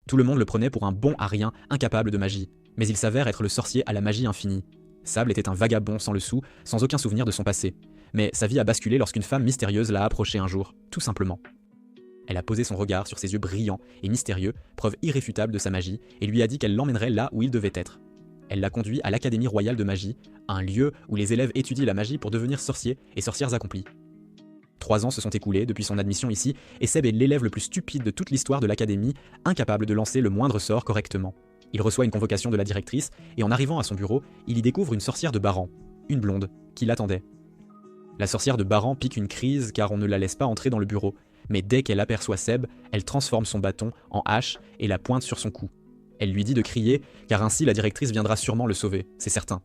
Tout le monde le prenait pour un bon à rien, incapable de magie, mais il s'avère être le sorcier à la magie infinie. Sable était un vagabond sans le sou, sans aucun souvenir de son passé. Mais sa vie a basculé lorsqu'une femme mystérieuse l'a approché un jour, tout simplement. Elle a posé son regard sur ses yeux brillants et mystérieux, preuve irréfutable de sa magie, et lui a dit qu'elle l'emmènerait là où il devait être. Elle l'a conduit à l'Académie royale de magie, un lieu où les élèves étudient la magie pour devenir sorciers et sorcières accomplis. 3 ans se sont écoulés depuis son admission ici, et Seb est l'élève le plus stupide de toute l'histoire de l'Académie, incapable de lancer le moindre sort correctement. Il reçoit une convocation de la directrice, et en arrivant à son bureau, il y découvre une sorcière de Baran, une blonde, qui l'attendait. La sorcière de Baran pique une crise car on ne la laisse pas entrer dans le bureau, mais dès qu'elle aperçoit Seb, elle transforme son bâton en hache et la pointe sur son cou. Elle lui dit de crier, car ainsi la directrice viendra sûrement le sauver, c'est certain.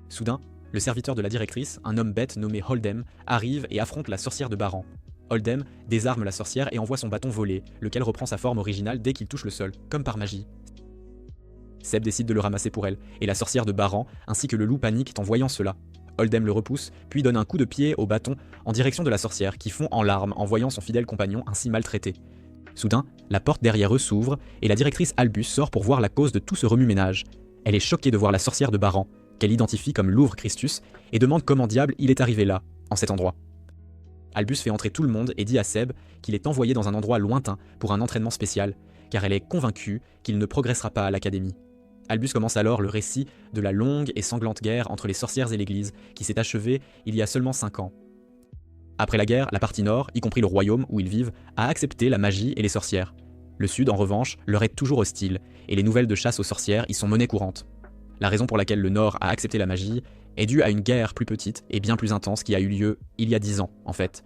Soudain, le serviteur de la directrice, un homme bête nommé Holdem, arrive et affronte la sorcière de Baran. Holdem désarme la sorcière et envoie son bâton voler, lequel reprend sa forme originale dès qu'il touche le sol, comme par magie. Seb décide de le ramasser pour elle, et la sorcière de Baran, ainsi que le loup paniquent en voyant cela. Holdem le repousse, puis donne un coup de pied au bâton en direction de la sorcière, qui fond en larmes en voyant son fidèle compagnon ainsi maltraité. Soudain, la porte derrière eux s'ouvre, et la directrice Albus sort pour voir la cause de tout ce remue-ménage. Elle est choquée de voir la sorcière de Baran, qu'elle identifie comme Louvre Christus, et demande comment diable il est arrivé là, en cet endroit. Albus fait entrer tout le monde et dit à Seb qu'il est envoyé dans un endroit lointain pour un entraînement spécial, car elle est convaincue qu'il ne progressera pas à l'académie. Albus commence alors le récit de la longue et sanglante guerre entre les sorcières et l'église, qui s'est achevée il y a seulement 5 ans. Après la guerre, la partie nord, y compris le royaume où ils vivent, a accepté la magie et les sorcières. Le sud, en revanche, leur est toujours hostile, et les nouvelles de chasse aux sorcières y sont monnaie courante. La raison pour laquelle le nord a accepté la magie est due à une guerre plus petite et bien plus intense qui a eu lieu il y a 10 ans, en fait.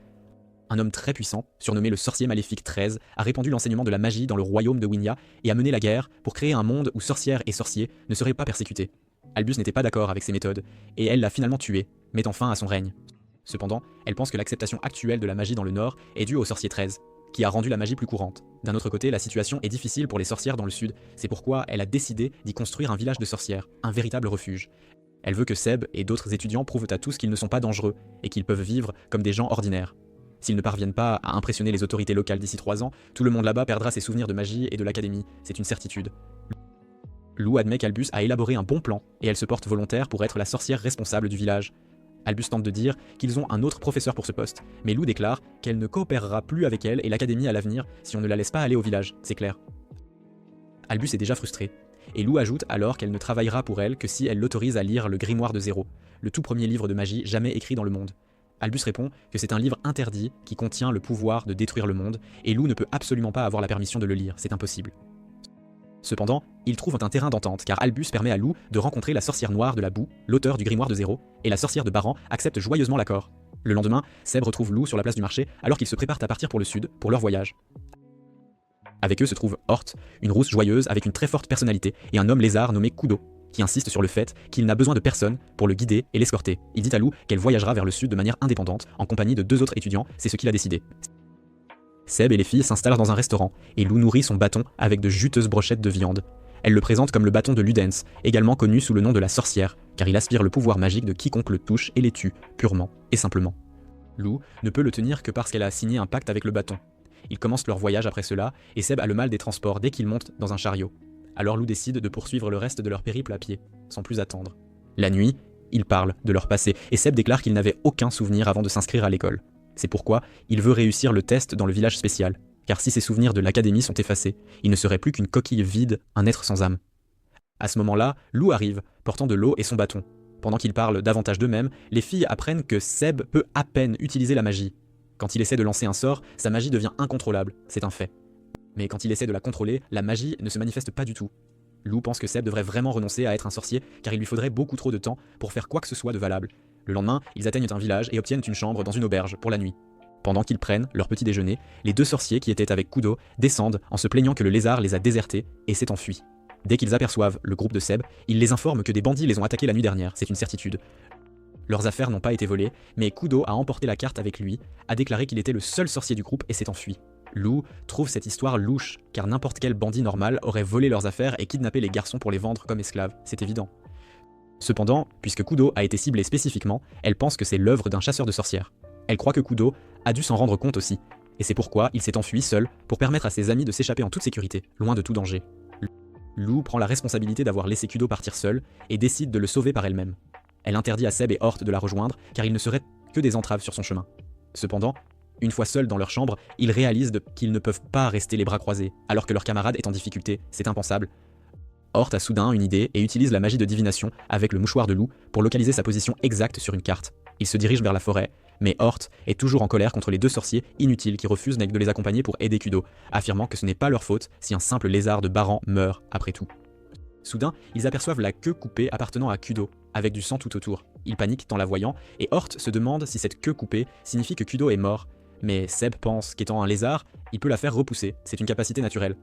Un homme très puissant, surnommé le sorcier maléfique 13, a répandu l'enseignement de la magie dans le royaume de Winia et a mené la guerre pour créer un monde où sorcières et sorciers ne seraient pas persécutés. Albus n'était pas d'accord avec ces méthodes, et elle l'a finalement tué, mettant fin à son règne. Cependant, elle pense que l'acceptation actuelle de la magie dans le nord est due au sorcier 13, qui a rendu la magie plus courante. D'un autre côté, la situation est difficile pour les sorcières dans le sud, c'est pourquoi elle a décidé d'y construire un village de sorcières, un véritable refuge. Elle veut que Seb et d'autres étudiants prouvent à tous qu'ils ne sont pas dangereux, et qu'ils peuvent vivre comme des gens ordinaires. S'ils ne parviennent pas à impressionner les autorités locales d'ici 3 ans, tout le monde là-bas perdra ses souvenirs de magie et de l'académie, c'est une certitude. Lou admet qu'Albus a élaboré un bon plan, et elle se porte volontaire pour être la sorcière responsable du village. Albus tente de dire qu'ils ont un autre professeur pour ce poste, mais Lou déclare qu'elle ne coopérera plus avec elle et l'académie à l'avenir si on ne la laisse pas aller au village, c'est clair. Albus est déjà frustré, et Lou ajoute alors qu'elle ne travaillera pour elle que si elle l'autorise à lire le Grimoire de Zéro, le tout premier livre de magie jamais écrit dans le monde. Albus répond que c'est un livre interdit qui contient le pouvoir de détruire le monde, et Lou ne peut absolument pas avoir la permission de le lire, c'est impossible. Cependant, ils trouvent un terrain d'entente car Albus permet à Lou de rencontrer la sorcière noire de la boue, l'auteur du Grimoire de Zéro, et la sorcière de Baran accepte joyeusement l'accord. Le lendemain, Seb retrouve Lou sur la place du marché alors qu'ils se préparent à partir pour le sud, pour leur voyage. Avec eux se trouve Hort, une rousse joyeuse avec une très forte personnalité, et un homme lézard nommé Kudo, qui insiste sur le fait qu'il n'a besoin de personne pour le guider et l'escorter. Il dit à Lou qu'elle voyagera vers le sud de manière indépendante, en compagnie de 2 autres étudiants, c'est ce qu'il a décidé. Seb et les filles s'installent dans un restaurant, et Lou nourrit son bâton avec de juteuses brochettes de viande. Elle le présente comme le bâton de Ludens, également connu sous le nom de la sorcière, car il aspire le pouvoir magique de quiconque le touche et les tue, purement et simplement. Lou ne peut le tenir que parce qu'elle a signé un pacte avec le bâton. Ils commencent leur voyage après cela, et Seb a le mal des transports dès qu'ils montent dans un chariot. Alors Lou décide de poursuivre le reste de leur périple à pied, sans plus attendre. La nuit, ils parlent de leur passé, et Seb déclare qu'il n'avait aucun souvenir avant de s'inscrire à l'école. C'est pourquoi il veut réussir le test dans le village spécial, car si ses souvenirs de l'académie sont effacés, il ne serait plus qu'une coquille vide, un être sans âme. À ce moment-là, Lou arrive, portant de l'eau et son bâton. Pendant qu'ils parlent davantage d'eux-mêmes, les filles apprennent que Seb peut à peine utiliser la magie. Quand il essaie de lancer un sort, sa magie devient incontrôlable, c'est un fait. Mais quand il essaie de la contrôler, la magie ne se manifeste pas du tout. Lou pense que Seb devrait vraiment renoncer à être un sorcier, car il lui faudrait beaucoup trop de temps pour faire quoi que ce soit de valable. Le lendemain, ils atteignent un village et obtiennent une chambre dans une auberge pour la nuit. Pendant qu'ils prennent leur petit déjeuner, les 2 sorciers qui étaient avec Kudo descendent en se plaignant que le lézard les a désertés et s'est enfui. Dès qu'ils aperçoivent le groupe de Seb, ils les informent que des bandits les ont attaqués la nuit dernière, c'est une certitude. Leurs affaires n'ont pas été volées, mais Kudo a emporté la carte avec lui, a déclaré qu'il était le seul sorcier du groupe et s'est enfui. Lou trouve cette histoire louche, car n'importe quel bandit normal aurait volé leurs affaires et kidnappé les garçons pour les vendre comme esclaves, c'est évident. Cependant, puisque Kudo a été ciblé spécifiquement, elle pense que c'est l'œuvre d'un chasseur de sorcières. Elle croit que Kudo a dû s'en rendre compte aussi, Et c'est pourquoi il s'est enfui seul pour permettre à ses amis de s'échapper en toute sécurité, loin de tout danger. Lou prend la responsabilité d'avoir laissé Kudo partir seul et décide de le sauver par elle-même. Elle interdit à Seb et Hort de la rejoindre car ils ne seraient que des entraves sur son chemin. Cependant, une fois seuls dans leur chambre, ils réalisent qu'ils ne peuvent pas rester les bras croisés alors que leur camarade est en difficulté, c'est impensable. Hort a soudain une idée et utilise la magie de divination avec le mouchoir de Lou pour localiser sa position exacte sur une carte. Il se dirige vers la forêt, mais Hort est toujours en colère contre les deux sorciers inutiles qui refusent de les accompagner pour aider Kudo, affirmant que ce n'est pas leur faute si un simple lézard de Baran meurt après tout. Soudain, ils aperçoivent la queue coupée appartenant à Kudo, avec du sang tout autour. Ils paniquent en la voyant, et Hort se demande si cette queue coupée signifie que Kudo est mort, mais Seb pense qu'étant un lézard, il peut la faire repousser, c'est une capacité naturelle.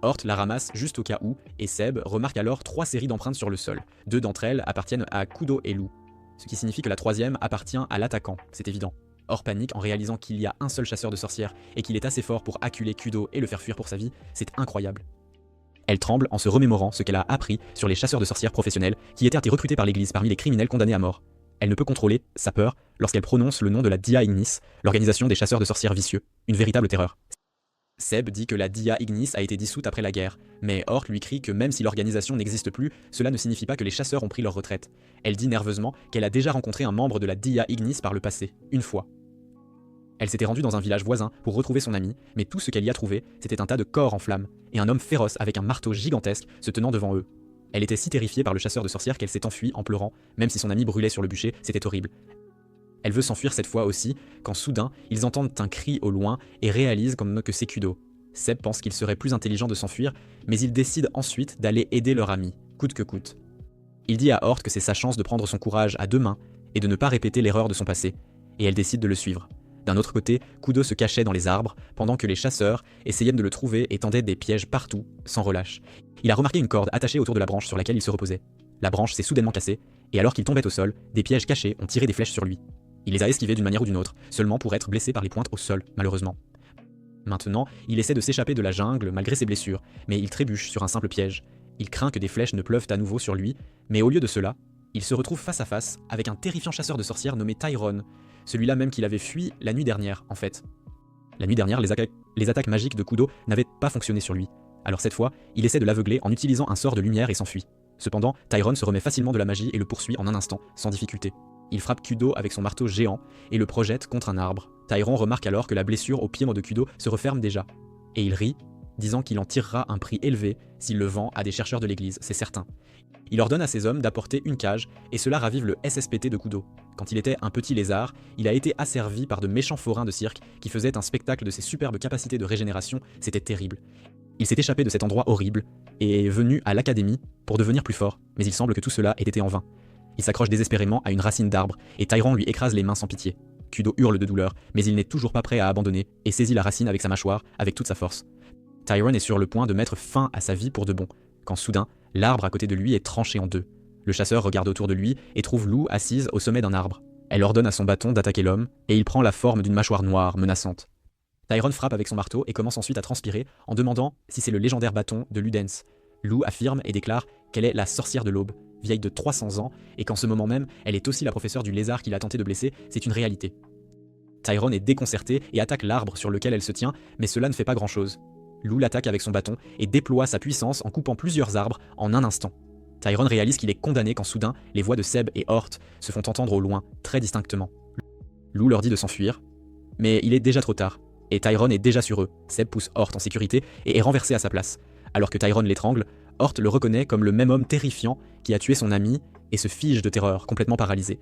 Hort la ramasse juste au cas où, et Seb remarque alors 3 séries d'empreintes sur le sol. 2 d'entre elles appartiennent à Kudo et Lou, ce qui signifie que la 3e appartient à l'attaquant, c'est évident. Hort panique en réalisant qu'il y a un seul chasseur de sorcières et qu'il est assez fort pour acculer Kudo et le faire fuir pour sa vie, c'est incroyable. Elle tremble en se remémorant ce qu'elle a appris sur les chasseurs de sorcières professionnels qui étaient recrutés par l'église parmi les criminels condamnés à mort. Elle ne peut contrôler sa peur lorsqu'elle prononce le nom de la Dia Ignis, l'organisation des chasseurs de sorcières vicieux, une véritable terreur. Seb dit que la Dia Ignis a été dissoute après la guerre, mais Hort lui crie que même si l'organisation n'existe plus, cela ne signifie pas que les chasseurs ont pris leur retraite. Elle dit nerveusement qu'elle a déjà rencontré un membre de la Dia Ignis par le passé, une fois. Elle s'était rendue dans un village voisin pour retrouver son ami, mais tout ce qu'elle y a trouvé, c'était un tas de corps en flammes, et un homme féroce avec un marteau gigantesque se tenant devant eux. Elle était si terrifiée par le chasseur de sorcières qu'elle s'est enfuie en pleurant, même si son ami brûlait sur le bûcher, c'était horrible. Elle veut s'enfuir cette fois aussi, quand soudain, ils entendent un cri au loin et réalisent que c'est Kudo. Seb pense qu'il serait plus intelligent de s'enfuir, mais il décide ensuite d'aller aider leur ami, coûte que coûte. Il dit à Hort que c'est sa chance de prendre son courage à 2 mains et de ne pas répéter l'erreur de son passé, et elle décide de le suivre. D'un autre côté, Kudo se cachait dans les arbres, pendant que les chasseurs essayaient de le trouver et tendaient des pièges partout, sans relâche. Il a remarqué une corde attachée autour de la branche sur laquelle il se reposait. La branche s'est soudainement cassée, et alors qu'il tombait au sol, des pièges cachés ont tiré des flèches sur lui. Il les a esquivés d'une manière ou d'une autre, seulement pour être blessé par les pointes au sol, malheureusement. Maintenant, il essaie de s'échapper de la jungle malgré ses blessures, mais il trébuche sur un simple piège. Il craint que des flèches ne pleuvent à nouveau sur lui, mais au lieu de cela, il se retrouve face à face avec un terrifiant chasseur de sorcières nommé Tyrone, celui-là même qu'il avait fui la nuit dernière, en fait. La nuit dernière, les attaques magiques de Kudo n'avaient pas fonctionné sur lui. Alors cette fois, il essaie de l'aveugler en utilisant un sort de lumière et s'enfuit. Cependant, Tyrone se remet facilement de la magie et le poursuit en un instant, sans difficulté. Il frappe Kudo avec son marteau géant et le projette contre un arbre. Tyrone remarque alors que la blessure au pied de Kudo se referme déjà. Et il rit, disant qu'il en tirera un prix élevé s'il le vend à des chercheurs de l'église, c'est certain. Il ordonne à ses hommes d'apporter une cage, et cela ravive le SSPT de Kudo. Quand il était un petit lézard, il a été asservi par de méchants forains de cirque qui faisaient un spectacle de ses superbes capacités de régénération, c'était terrible. Il s'est échappé de cet endroit horrible, et est venu à l'académie pour devenir plus fort, mais il semble que tout cela ait été en vain. Il s'accroche désespérément à une racine d'arbre, et Tyrone lui écrase les mains sans pitié. Kudo hurle de douleur, mais il n'est toujours pas prêt à abandonner, et saisit la racine avec sa mâchoire, avec toute sa force. Tyrone est sur le point de mettre fin à sa vie pour de bon, quand soudain, l'arbre à côté de lui est tranché en 2. Le chasseur regarde autour de lui et trouve Lou assise au sommet d'un arbre. Elle ordonne à son bâton d'attaquer l'homme, et il prend la forme d'une mâchoire noire, menaçante. Tyrone frappe avec son marteau et commence ensuite à transpirer en demandant si c'est le légendaire bâton de Ludens. Lou affirme et déclare qu'elle est la sorcière de l'aube, vieille de 300 ans, et qu'en ce moment même, elle est aussi la professeure du lézard qu'il a tenté de blesser, c'est une réalité. Tyrone est déconcerté et attaque l'arbre sur lequel elle se tient, mais cela ne fait pas grand-chose. Lou l'attaque avec son bâton et déploie sa puissance en coupant plusieurs arbres en un instant. Tyrone réalise qu'il est condamné quand soudain, les voix de Seb et Hort se font entendre au loin, très distinctement. Lou leur dit de s'enfuir, mais il est déjà trop tard, et Tyrone est déjà sur eux. Seb pousse Hort en sécurité et est renversé à sa place. Alors que Tyrone l'étrangle, Hort le reconnaît comme le même homme terrifiant qui a tué son ami et se fige de terreur, complètement paralysé.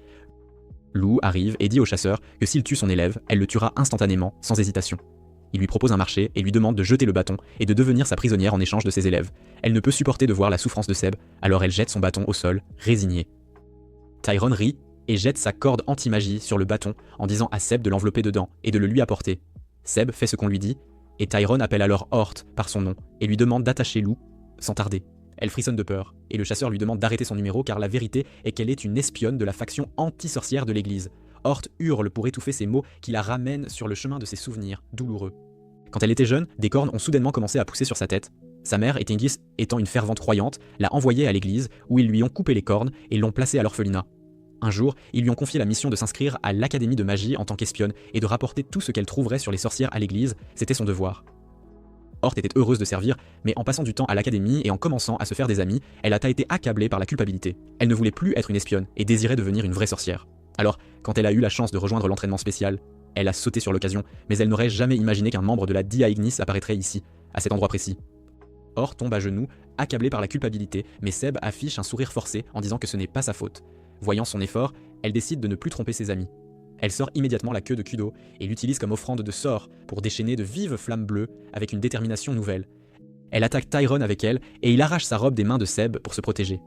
Lou arrive et dit au chasseur que s'il tue son élève, elle le tuera instantanément, sans hésitation. Il lui propose un marché et lui demande de jeter le bâton et de devenir sa prisonnière en échange de ses élèves. Elle ne peut supporter de voir la souffrance de Seb, alors elle jette son bâton au sol, résignée. Tyrone rit et jette sa corde anti-magie sur le bâton en disant à Seb de l'envelopper dedans et de le lui apporter. Seb fait ce qu'on lui dit, et Tyrone appelle alors Hort par son nom et lui demande d'attacher Lou sans tarder. Elle frissonne de peur, et le chasseur lui demande d'arrêter son numéro car la vérité est qu'elle est une espionne de la faction anti-sorcière de l'église. Hort hurle pour étouffer ces mots qui la ramènent sur le chemin de ses souvenirs douloureux. Quand elle était jeune, des cornes ont soudainement commencé à pousser sur sa tête. Sa mère, Ettingis, étant une fervente croyante, l'a envoyée à l'église où ils lui ont coupé les cornes et l'ont placée à l'orphelinat. Un jour, ils lui ont confié la mission de s'inscrire à l'Académie de magie en tant qu'espionne et de rapporter tout ce qu'elle trouverait sur les sorcières à l'église, c'était son devoir. Hort était heureuse de servir, mais en passant du temps à l'académie et en commençant à se faire des amis, elle a été accablée par la culpabilité. Elle ne voulait plus être une espionne et désirait devenir une vraie sorcière. Alors, quand elle a eu la chance de rejoindre l'entraînement spécial, elle a sauté sur l'occasion, mais elle n'aurait jamais imaginé qu'un membre de la Dia Ignis apparaîtrait ici, à cet endroit précis. Hort tombe à genoux, accablée par la culpabilité, mais Seb affiche un sourire forcé en disant que ce n'est pas sa faute. Voyant son effort, elle décide de ne plus tromper ses amis. Elle sort immédiatement la queue de Kudo et l'utilise comme offrande de sort pour déchaîner de vives flammes bleues avec une détermination nouvelle. Elle attaque Tyrone avec elle et il arrache sa robe des mains de Seb pour se protéger.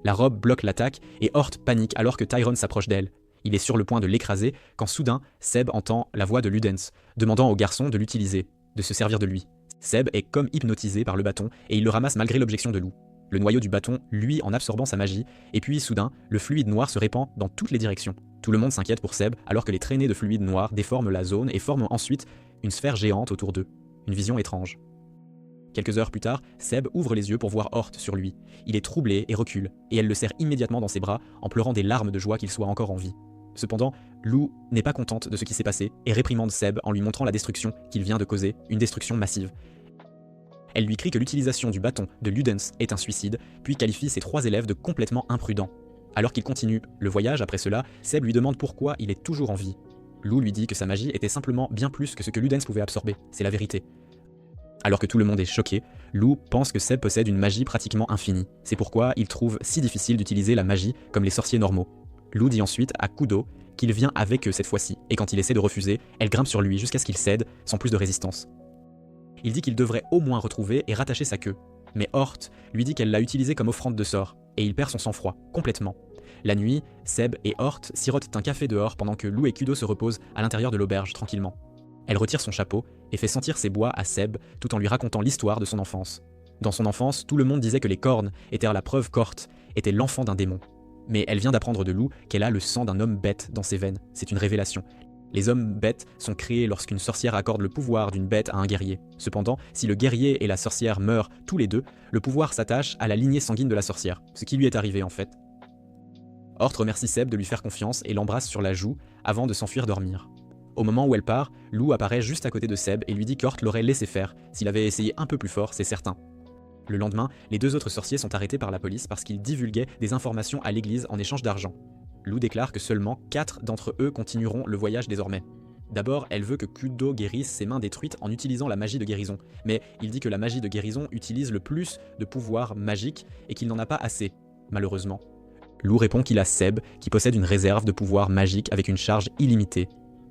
La robe bloque l'attaque et Hort panique alors que Tyrone s'approche d'elle. Il est sur le point de l'écraser quand soudain Seb entend la voix de Ludens, demandant au garçon de l'utiliser, de se servir de lui. Seb est comme hypnotisé par le bâton et il le ramasse malgré l'objection de Lou. Le noyau du bâton, lui, en absorbant sa magie, et puis soudain, le fluide noir se répand dans toutes les directions. Tout le monde s'inquiète pour Seb, alors que les traînées de fluide noir déforment la zone et forment ensuite une sphère géante autour d'eux. Une vision étrange. Quelques heures plus tard, Seb ouvre les yeux pour voir Hort sur lui. Il est troublé et recule, et elle le serre immédiatement dans ses bras, en pleurant des larmes de joie qu'il soit encore en vie. Cependant, Lou n'est pas contente de ce qui s'est passé et réprimande Seb en lui montrant la destruction qu'il vient de causer, une destruction massive. Elle lui crie que l'utilisation du bâton de Ludens est un suicide, puis qualifie ses 3 élèves de complètement imprudents. Alors qu'il continue le voyage après cela, Seb lui demande pourquoi il est toujours en vie. Lou lui dit que sa magie était simplement bien plus que ce que Ludens pouvait absorber, c'est la vérité. Alors que tout le monde est choqué, Lou pense que Seb possède une magie pratiquement infinie. C'est pourquoi il trouve si difficile d'utiliser la magie comme les sorciers normaux. Lou dit ensuite à Kudo qu'il vient avec eux cette fois-ci, et quand il essaie de refuser, elle grimpe sur lui jusqu'à ce qu'il cède, sans plus de résistance. Il dit qu'il devrait au moins retrouver et rattacher sa queue. Mais Hort lui dit qu'elle l'a utilisé comme offrande de sort, et il perd son sang-froid, complètement. La nuit, Seb et Hort sirotent un café dehors pendant que Lou et Kudo se reposent à l'intérieur de l'auberge, tranquillement. Elle retire son chapeau et fait sentir ses bois à Seb, tout en lui racontant l'histoire de son enfance. Dans son enfance, tout le monde disait que les cornes étaient la preuve qu'Hort était l'enfant d'un démon. Mais elle vient d'apprendre de Lou qu'elle a le sang d'un homme bête dans ses veines, c'est une révélation. Les hommes bêtes sont créés lorsqu'une sorcière accorde le pouvoir d'une bête à un guerrier. Cependant, si le guerrier et la sorcière meurent tous les deux, le pouvoir s'attache à la lignée sanguine de la sorcière, ce qui lui est arrivé en fait. Hort remercie Seb de lui faire confiance et l'embrasse sur la joue avant de s'enfuir dormir. Au moment où elle part, Lou apparaît juste à côté de Seb et lui dit qu'Hort l'aurait laissé faire. S'il avait essayé un peu plus fort, c'est certain. Le lendemain, les 2 autres sorciers sont arrêtés par la police parce qu'ils divulguaient des informations à l'église en échange d'argent. Lou déclare que seulement 4 d'entre eux continueront le voyage désormais. D'abord, elle veut que Kudo guérisse ses mains détruites en utilisant la magie de guérison, mais il dit que la magie de guérison utilise le plus de pouvoirs magiques et qu'il n'en a pas assez, malheureusement. Lou répond qu'il a Seb, qui possède une réserve de pouvoirs magiques avec une charge illimitée.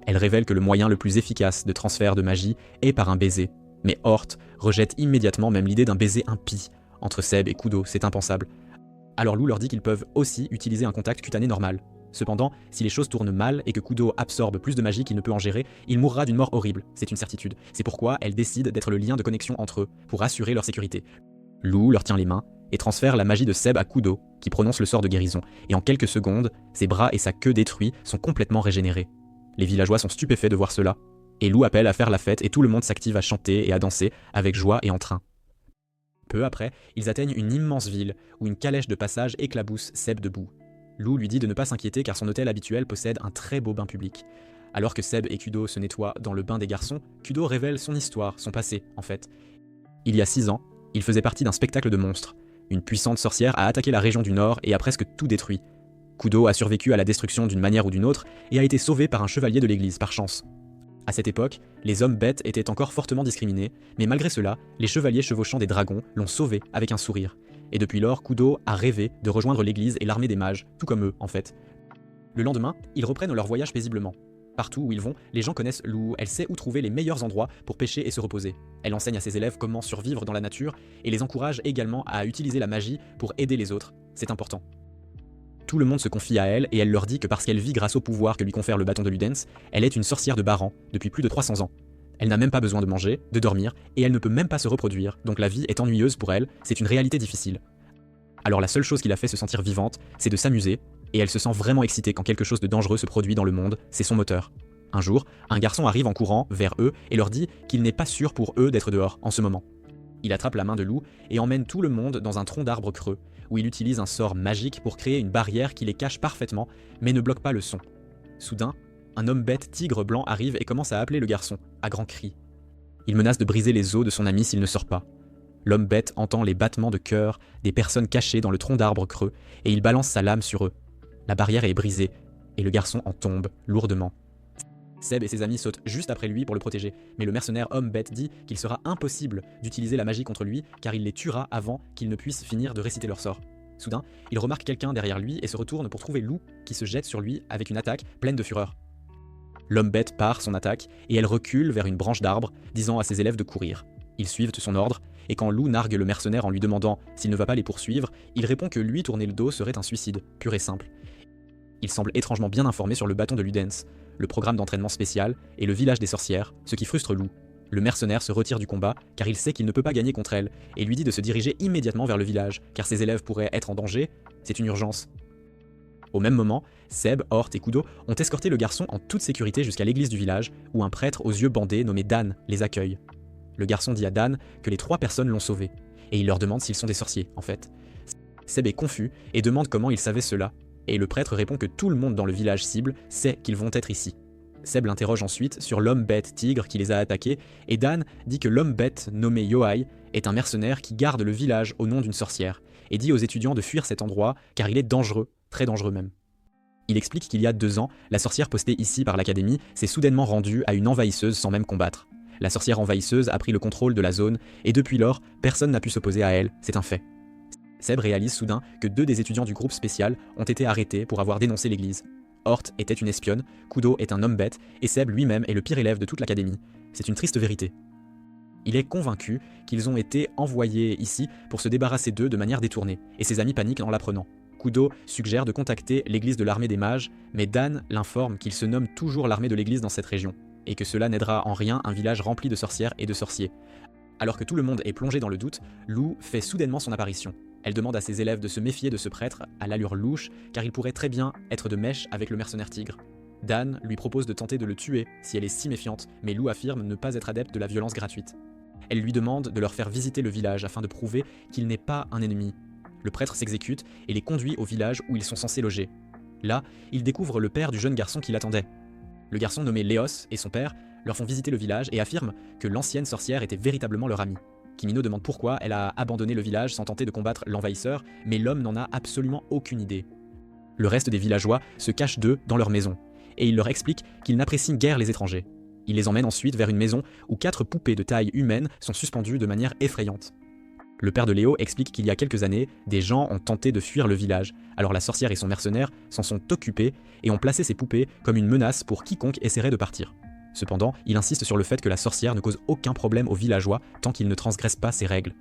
Elle révèle que le moyen le plus efficace de transfert de magie est par un baiser, mais Hort rejette immédiatement même l'idée d'un baiser impie. Entre Seb et Kudo, c'est impensable. Alors Lou leur dit qu'ils peuvent aussi utiliser un contact cutané normal. Cependant, si les choses tournent mal et que Kudo absorbe plus de magie qu'il ne peut en gérer, il mourra d'une mort horrible, c'est une certitude. C'est pourquoi elle décide d'être le lien de connexion entre eux, pour assurer leur sécurité. Lou leur tient les mains et transfère la magie de Seb à Kudo, qui prononce le sort de guérison, et en quelques secondes, ses bras et sa queue détruits sont complètement régénérés. Les villageois sont stupéfaits de voir cela, et Lou appelle à faire la fête et tout le monde s'active à chanter et à danser avec joie et entrain. Peu après, ils atteignent une immense ville où une calèche de passage éclabousse Seb debout. Lou lui dit de ne pas s'inquiéter car son hôtel habituel possède un très beau bain public. Alors que Seb et Kudo se nettoient dans le bain des garçons, Kudo révèle son histoire, son passé en fait. Il y a 6 ans, il faisait partie d'un spectacle de monstres. Une puissante sorcière a attaqué la région du Nord et a presque tout détruit. Kudo a survécu à la destruction d'une manière ou d'une autre et a été sauvé par un chevalier de l'église par chance. À cette époque, les hommes bêtes étaient encore fortement discriminés, mais malgré cela, les chevaliers chevauchant des dragons l'ont sauvé avec un sourire. Et depuis lors, Kudo a rêvé de rejoindre l'église et l'armée des mages, tout comme eux en fait. Le lendemain, ils reprennent leur voyage paisiblement. Partout où ils vont, les gens connaissent Lou, elle sait où trouver les meilleurs endroits pour pêcher et se reposer. Elle enseigne à ses élèves comment survivre dans la nature et les encourage également à utiliser la magie pour aider les autres, c'est important. Tout le monde se confie à elle et elle leur dit que parce qu'elle vit grâce au pouvoir que lui confère le bâton de Ludens, elle est une sorcière de Baran depuis plus de 300 ans. Elle n'a même pas besoin de manger, de dormir, et elle ne peut même pas se reproduire, donc la vie est ennuyeuse pour elle, c'est une réalité difficile. Alors la seule chose qui la fait se sentir vivante, c'est de s'amuser, et elle se sent vraiment excitée quand quelque chose de dangereux se produit dans le monde, c'est son moteur. Un jour, un garçon arrive en courant vers eux et leur dit qu'il n'est pas sûr pour eux d'être dehors en ce moment. Il attrape la main de Lou et emmène tout le monde dans un tronc d'arbre creux, où il utilise un sort magique pour créer une barrière qui les cache parfaitement, mais ne bloque pas le son. Soudain, un homme bête tigre blanc arrive et commence à appeler le garçon, à grands cris. Il menace de briser les os de son ami s'il ne sort pas. L'homme bête entend les battements de cœur des personnes cachées dans le tronc d'arbre creux, et il balance sa lame sur eux. La barrière est brisée, et le garçon en tombe lourdement. Seb et ses amis sautent juste après lui pour le protéger, mais le mercenaire homme bête dit qu'il sera impossible d'utiliser la magie contre lui car il les tuera avant qu'ils ne puissent finir de réciter leur sort. Soudain, il remarque quelqu'un derrière lui et se retourne pour trouver Lou qui se jette sur lui avec une attaque pleine de fureur. L'homme bête part son attaque et elle recule vers une branche d'arbre, disant à ses élèves de courir. Ils suivent son ordre, et quand Lou nargue le mercenaire en lui demandant s'il ne va pas les poursuivre, il répond que lui tourner le dos serait un suicide, pur et simple. Il semble étrangement bien informé sur le bâton de Ludens, le programme d'entraînement spécial et le village des sorcières, ce qui frustre Lou. Le mercenaire se retire du combat car il sait qu'il ne peut pas gagner contre elle et lui dit de se diriger immédiatement vers le village car ses élèves pourraient être en danger, c'est une urgence. Au même moment, Seb, Hort et Kudo ont escorté le garçon en toute sécurité jusqu'à l'église du village où un prêtre aux yeux bandés nommé Dan les accueille. Le garçon dit à Dan que les 3 personnes l'ont sauvé et il leur demande s'ils sont des sorciers en fait. Seb est confus et demande comment il savait cela. Et le prêtre répond que tout le monde dans le village cible sait qu'ils vont être ici. Seb l'interroge ensuite sur l'homme bête tigre qui les a attaqués, et Dan dit que l'homme bête nommé Yoai est un mercenaire qui garde le village au nom d'une sorcière, et dit aux étudiants de fuir cet endroit car il est dangereux, très dangereux même. Il explique qu'il y a 2 ans, la sorcière postée ici par l'académie s'est soudainement rendue à une envahisseuse sans même combattre. La sorcière envahisseuse a pris le contrôle de la zone, et depuis lors, personne n'a pu s'opposer à elle, c'est un fait. Seb réalise soudain que 2 des étudiants du groupe spécial ont été arrêtés pour avoir dénoncé l'église. Hort était une espionne, Kudo est un homme bête, et Seb lui-même est le pire élève de toute l'académie. C'est une triste vérité. Il est convaincu qu'ils ont été envoyés ici pour se débarrasser d'eux de manière détournée, et ses amis paniquent en l'apprenant. Kudo suggère de contacter l'église de l'armée des mages, mais Dan l'informe qu'il se nomme toujours l'armée de l'église dans cette région, et que cela n'aidera en rien un village rempli de sorcières et de sorciers. Alors que tout le monde est plongé dans le doute, Lou fait soudainement son apparition. Elle demande à ses élèves de se méfier de ce prêtre à l'allure louche car il pourrait très bien être de mèche avec le mercenaire tigre. Dan lui propose de tenter de le tuer si elle est si méfiante, mais Lou affirme ne pas être adepte de la violence gratuite. Elle lui demande de leur faire visiter le village afin de prouver qu'il n'est pas un ennemi. Le prêtre s'exécute et les conduit au village où ils sont censés loger. Là, ils découvrent le père du jeune garçon qui l'attendait. Le garçon nommé Léos et son père leur font visiter le village et affirment que l'ancienne sorcière était véritablement leur amie. Kimino demande pourquoi elle a abandonné le village sans tenter de combattre l'envahisseur, mais l'homme n'en a absolument aucune idée. Le reste des villageois se cachent d'eux dans leur maison, et il leur explique qu'ils n'apprécient guère les étrangers. Il les emmène ensuite vers une maison où 4 poupées de taille humaine sont suspendues de manière effrayante. Le père de Léo explique qu'il y a quelques années, des gens ont tenté de fuir le village, alors la sorcière et son mercenaire s'en sont occupés et ont placé ces poupées comme une menace pour quiconque essaierait de partir. Cependant, il insiste sur le fait que la sorcière ne cause aucun problème aux villageois tant qu'ils ne transgressent pas ses règles.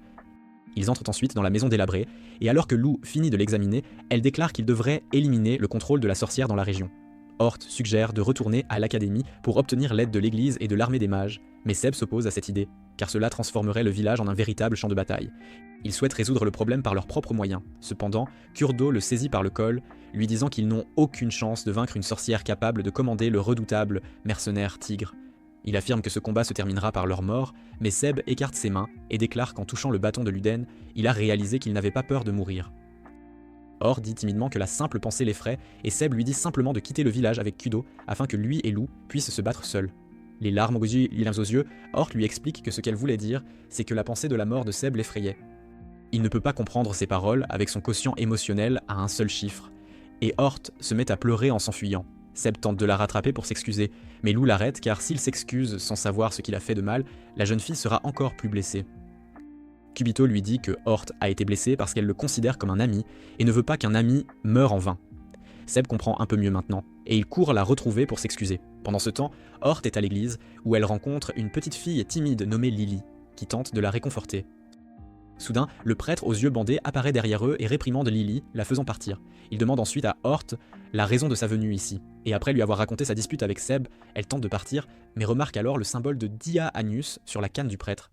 Ils entrent ensuite dans la maison délabrée, et alors que Lou finit de l'examiner, elle déclare qu'il devrait éliminer le contrôle de la sorcière dans la région. Hort suggère de retourner à l'académie pour obtenir l'aide de l'église et de l'armée des mages, mais Seb s'oppose à cette idée, car cela transformerait le village en un véritable champ de bataille. Ils souhaitent résoudre le problème par leurs propres moyens. Cependant, Kurdo le saisit par le col, lui disant qu'ils n'ont aucune chance de vaincre une sorcière capable de commander le redoutable mercenaire tigre. Il affirme que ce combat se terminera par leur mort, mais Seb écarte ses mains et déclare qu'en touchant le bâton de Luden, il a réalisé qu'il n'avait pas peur de mourir. Hort dit timidement que la simple pensée l'effraie, et Seb lui dit simplement de quitter le village avec Kudo afin que lui et Lou puissent se battre seuls. Les larmes aux yeux, Hort lui explique que ce qu'elle voulait dire, c'est que la pensée de la mort de Seb l'effrayait. Il ne peut pas comprendre ses paroles avec son quotient émotionnel à un seul chiffre, et Hort se met à pleurer en s'enfuyant. Seb tente de la rattraper pour s'excuser, mais Lou l'arrête car s'il s'excuse sans savoir ce qu'il a fait de mal, la jeune fille sera encore plus blessée. Kubito lui dit que Hort a été blessé parce qu'elle le considère comme un ami et ne veut pas qu'un ami meure en vain. Seb comprend un peu mieux maintenant, et il court la retrouver pour s'excuser. Pendant ce temps, Hort est à l'église, où elle rencontre une petite fille timide nommée Lily, qui tente de la réconforter. Soudain, le prêtre aux yeux bandés apparaît derrière eux et réprimande Lily, la faisant partir. Il demande ensuite à Hort la raison de sa venue ici, et après lui avoir raconté sa dispute avec Seb, elle tente de partir, mais remarque alors le symbole de Dia Anus sur la canne du prêtre.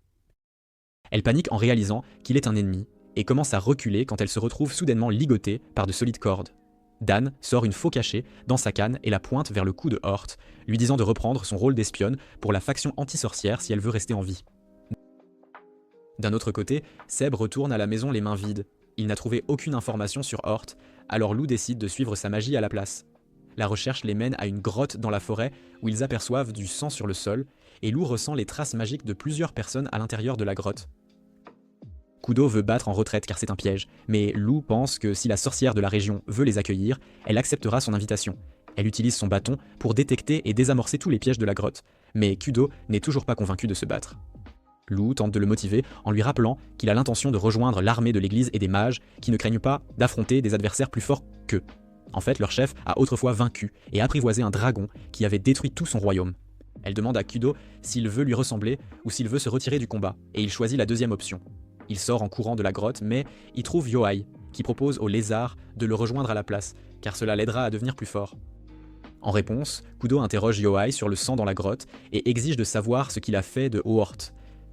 Elle panique en réalisant qu'il est un ennemi, et commence à reculer quand elle se retrouve soudainement ligotée par de solides cordes. Dan sort une faux cachée dans sa canne et la pointe vers le cou de Hort, lui disant de reprendre son rôle d'espionne pour la faction anti-sorcière si elle veut rester en vie. D'un autre côté, Seb retourne à la maison les mains vides. Il n'a trouvé aucune information sur Hort, alors Lou décide de suivre sa magie à la place. La recherche les mène à une grotte dans la forêt où ils aperçoivent du sang sur le sol, et Lou ressent les traces magiques de plusieurs personnes à l'intérieur de la grotte. Kudo veut battre en retraite car c'est un piège, mais Lou pense que si la sorcière de la région veut les accueillir, elle acceptera son invitation. Elle utilise son bâton pour détecter et désamorcer tous les pièges de la grotte, mais Kudo n'est toujours pas convaincu de se battre. Lou tente de le motiver en lui rappelant qu'il a l'intention de rejoindre l'armée de l'église et des mages qui ne craignent pas d'affronter des adversaires plus forts qu'eux. En fait, leur chef a autrefois vaincu et apprivoisé un dragon qui avait détruit tout son royaume. Elle demande à Kudo s'il veut lui ressembler ou s'il veut se retirer du combat, et il choisit la deuxième option. Il sort en courant de la grotte, mais il trouve Yohai, qui propose au lézard de le rejoindre à la place, car cela l'aidera à devenir plus fort. En réponse, Kudo interroge Yohai sur le sang dans la grotte et exige de savoir ce qu'il a fait de Hort.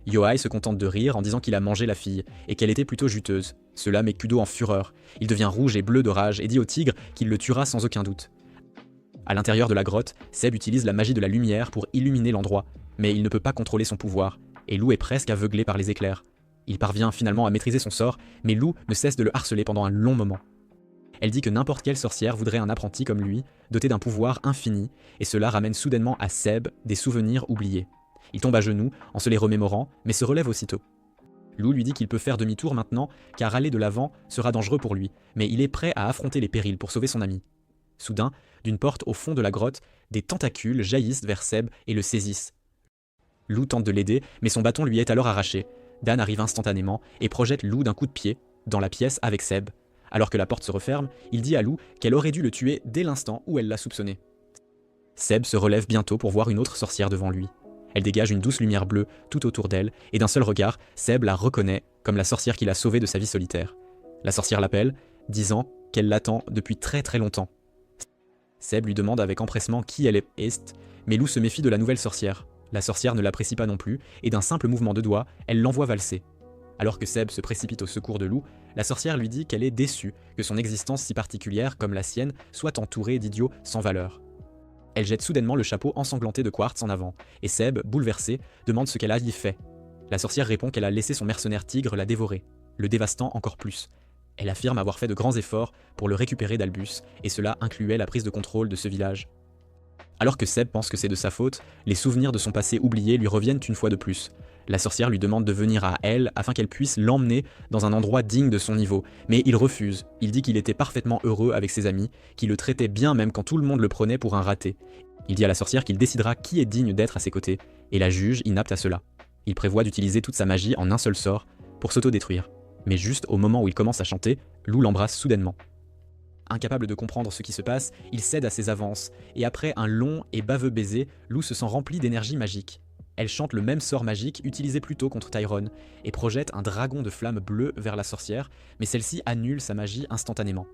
Yohai se contente de rire en disant qu'il a mangé la fille et qu'elle était plutôt juteuse. Cela met Kudo en fureur. Il devient rouge et bleu de rage et dit au tigre qu'il le tuera sans aucun doute. À l'intérieur de la grotte, Seb utilise la magie de la lumière pour illuminer l'endroit, mais il ne peut pas contrôler son pouvoir, et Lou est presque aveuglé par les éclairs. Il parvient finalement à maîtriser son sort, mais Lou ne cesse de le harceler pendant un long moment. Elle dit que n'importe quelle sorcière voudrait un apprenti comme lui, doté d'un pouvoir infini, et cela ramène soudainement à Seb des souvenirs oubliés. Il tombe à genoux en se les remémorant, mais se relève aussitôt. Lou lui dit qu'il peut faire demi-tour maintenant, car aller de l'avant sera dangereux pour lui, mais il est prêt à affronter les périls pour sauver son ami. Soudain, d'une porte au fond de la grotte, des tentacules jaillissent vers Seb et le saisissent. Lou tente de l'aider, mais son bâton lui est alors arraché. Dan arrive instantanément et projette Lou d'un coup de pied dans la pièce avec Seb. Alors que la porte se referme, il dit à Lou qu'elle aurait dû le tuer dès l'instant où elle l'a soupçonné. Seb se relève bientôt pour voir une autre sorcière devant lui. Elle dégage une douce lumière bleue tout autour d'elle, et d'un seul regard, Seb la reconnaît comme la sorcière qui l'a sauvée de sa vie solitaire. La sorcière l'appelle, disant qu'elle l'attend depuis très très longtemps. Seb lui demande avec empressement qui elle est, mais Lou se méfie de la nouvelle sorcière. La sorcière ne l'apprécie pas non plus, et d'un simple mouvement de doigt, elle l'envoie valser. Alors que Seb se précipite au secours de Lou, la sorcière lui dit qu'elle est déçue que son existence si particulière comme la sienne soit entourée d'idiots sans valeur. Elle jette soudainement le chapeau ensanglanté de quartz en avant, et Seb, bouleversé, demande ce qu'elle a y fait. La sorcière répond qu'elle a laissé son mercenaire tigre la dévorer, le dévastant encore plus. Elle affirme avoir fait de grands efforts pour le récupérer d'Albus, et cela incluait la prise de contrôle de ce village. Alors que Seb pense que c'est de sa faute, les souvenirs de son passé oublié lui reviennent une fois de plus. La sorcière lui demande de venir à elle afin qu'elle puisse l'emmener dans un endroit digne de son niveau, mais il refuse. Il dit qu'il était parfaitement heureux avec ses amis, qu'il le traitait bien même quand tout le monde le prenait pour un raté. Il dit à la sorcière qu'il décidera qui est digne d'être à ses côtés, et la juge inapte à cela. Il prévoit d'utiliser toute sa magie en un seul sort pour s'autodétruire. Mais juste au moment où il commence à chanter, Lou l'embrasse soudainement. Incapable de comprendre ce qui se passe, il cède à ses avances, et après un long et baveux baiser, Lou se sent rempli d'énergie magique. Elle chante le même sort magique utilisé plus tôt contre Tyrone, et projette un dragon de flammes bleues vers la sorcière, mais celle-ci annule sa magie instantanément.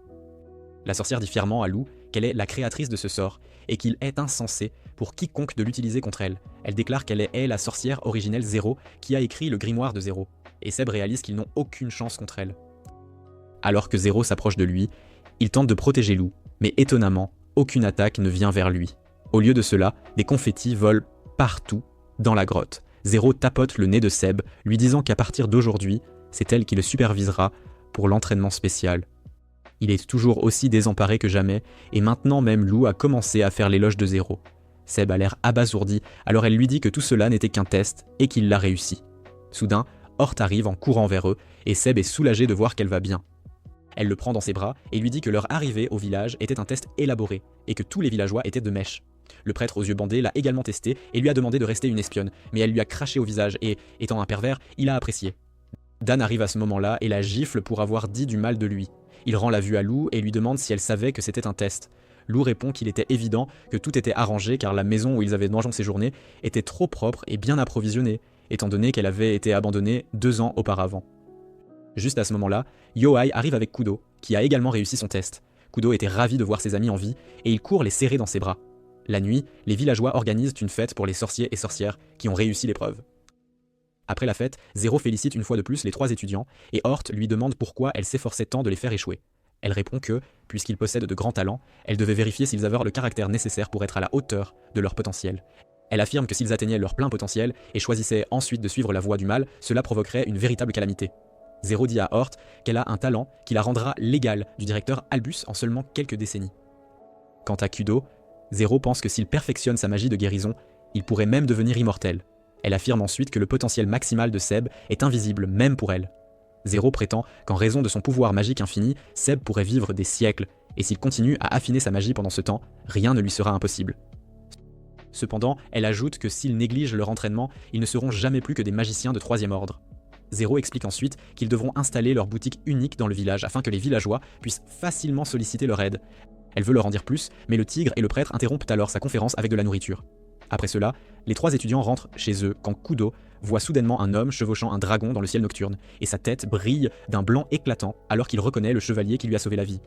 La sorcière dit fièrement à Lou qu'elle est la créatrice de ce sort, et qu'il est insensé pour quiconque de l'utiliser contre elle. Elle déclare qu'elle est la sorcière originelle Zéro qui a écrit le grimoire de Zéro, et Seb réalise qu'ils n'ont aucune chance contre elle. Alors que Zéro s'approche de lui, il tente de protéger Lou, mais étonnamment, aucune attaque ne vient vers lui. Au lieu de cela, des confettis volent partout dans la grotte. Zéro tapote le nez de Seb, lui disant qu'à partir d'aujourd'hui, c'est elle qui le supervisera pour l'entraînement spécial. Il est toujours aussi désemparé que jamais, et maintenant même Lou a commencé à faire l'éloge de Zéro. Seb a l'air abasourdi, alors elle lui dit que tout cela n'était qu'un test, et qu'il l'a réussi. Soudain, Hort arrive en courant vers eux, et Seb est soulagé de voir qu'elle va bien. Elle le prend dans ses bras et lui dit que leur arrivée au village était un test élaboré, et que tous les villageois étaient de mèche. Le prêtre aux yeux bandés l'a également testé et lui a demandé de rester une espionne, mais elle lui a craché au visage et, étant un pervers, il a apprécié. Dan arrive à ce moment-là et la gifle pour avoir dit du mal de lui. Il rend la vue à Lou et lui demande si elle savait que c'était un test. Lou répond qu'il était évident que tout était arrangé car la maison où ils avaient séjourné était trop propre et bien approvisionnée, étant donné qu'elle avait été abandonnée 2 ans auparavant. Juste à ce moment-là, Yohai arrive avec Kudo, qui a également réussi son test. Kudo était ravi de voir ses amis en vie et il court les serrer dans ses bras. La nuit, les villageois organisent une fête pour les sorciers et sorcières qui ont réussi l'épreuve. Après la fête, Zéro félicite une fois de plus les 3 étudiants, et Hort lui demande pourquoi elle s'efforçait tant de les faire échouer. Elle répond que, puisqu'ils possèdent de grands talents, elle devait vérifier s'ils avaient le caractère nécessaire pour être à la hauteur de leur potentiel. Elle affirme que s'ils atteignaient leur plein potentiel et choisissaient ensuite de suivre la voie du mal, cela provoquerait une véritable calamité. Zéro dit à Hort qu'elle a un talent qui la rendra l'égale du directeur Albus en seulement quelques décennies. Quant à Kudo, Zéro pense que s'il perfectionne sa magie de guérison, il pourrait même devenir immortel. Elle affirme ensuite que le potentiel maximal de Seb est invisible même pour elle. Zéro prétend qu'en raison de son pouvoir magique infini, Seb pourrait vivre des siècles, et s'il continue à affiner sa magie pendant ce temps, rien ne lui sera impossible. Cependant, elle ajoute que s'ils négligent leur entraînement, ils ne seront jamais plus que des magiciens de 3e ordre. Zéro explique ensuite qu'ils devront installer leur boutique unique dans le village afin que les villageois puissent facilement solliciter leur aide. Elle veut leur en dire plus, mais le tigre et le prêtre interrompent alors sa conférence avec de la nourriture. Après cela, les 3 étudiants rentrent chez eux quand Kudo voit soudainement un homme chevauchant un dragon dans le ciel nocturne, et sa tête brille d'un blanc éclatant alors qu'il reconnaît le chevalier qui lui a sauvé la vie.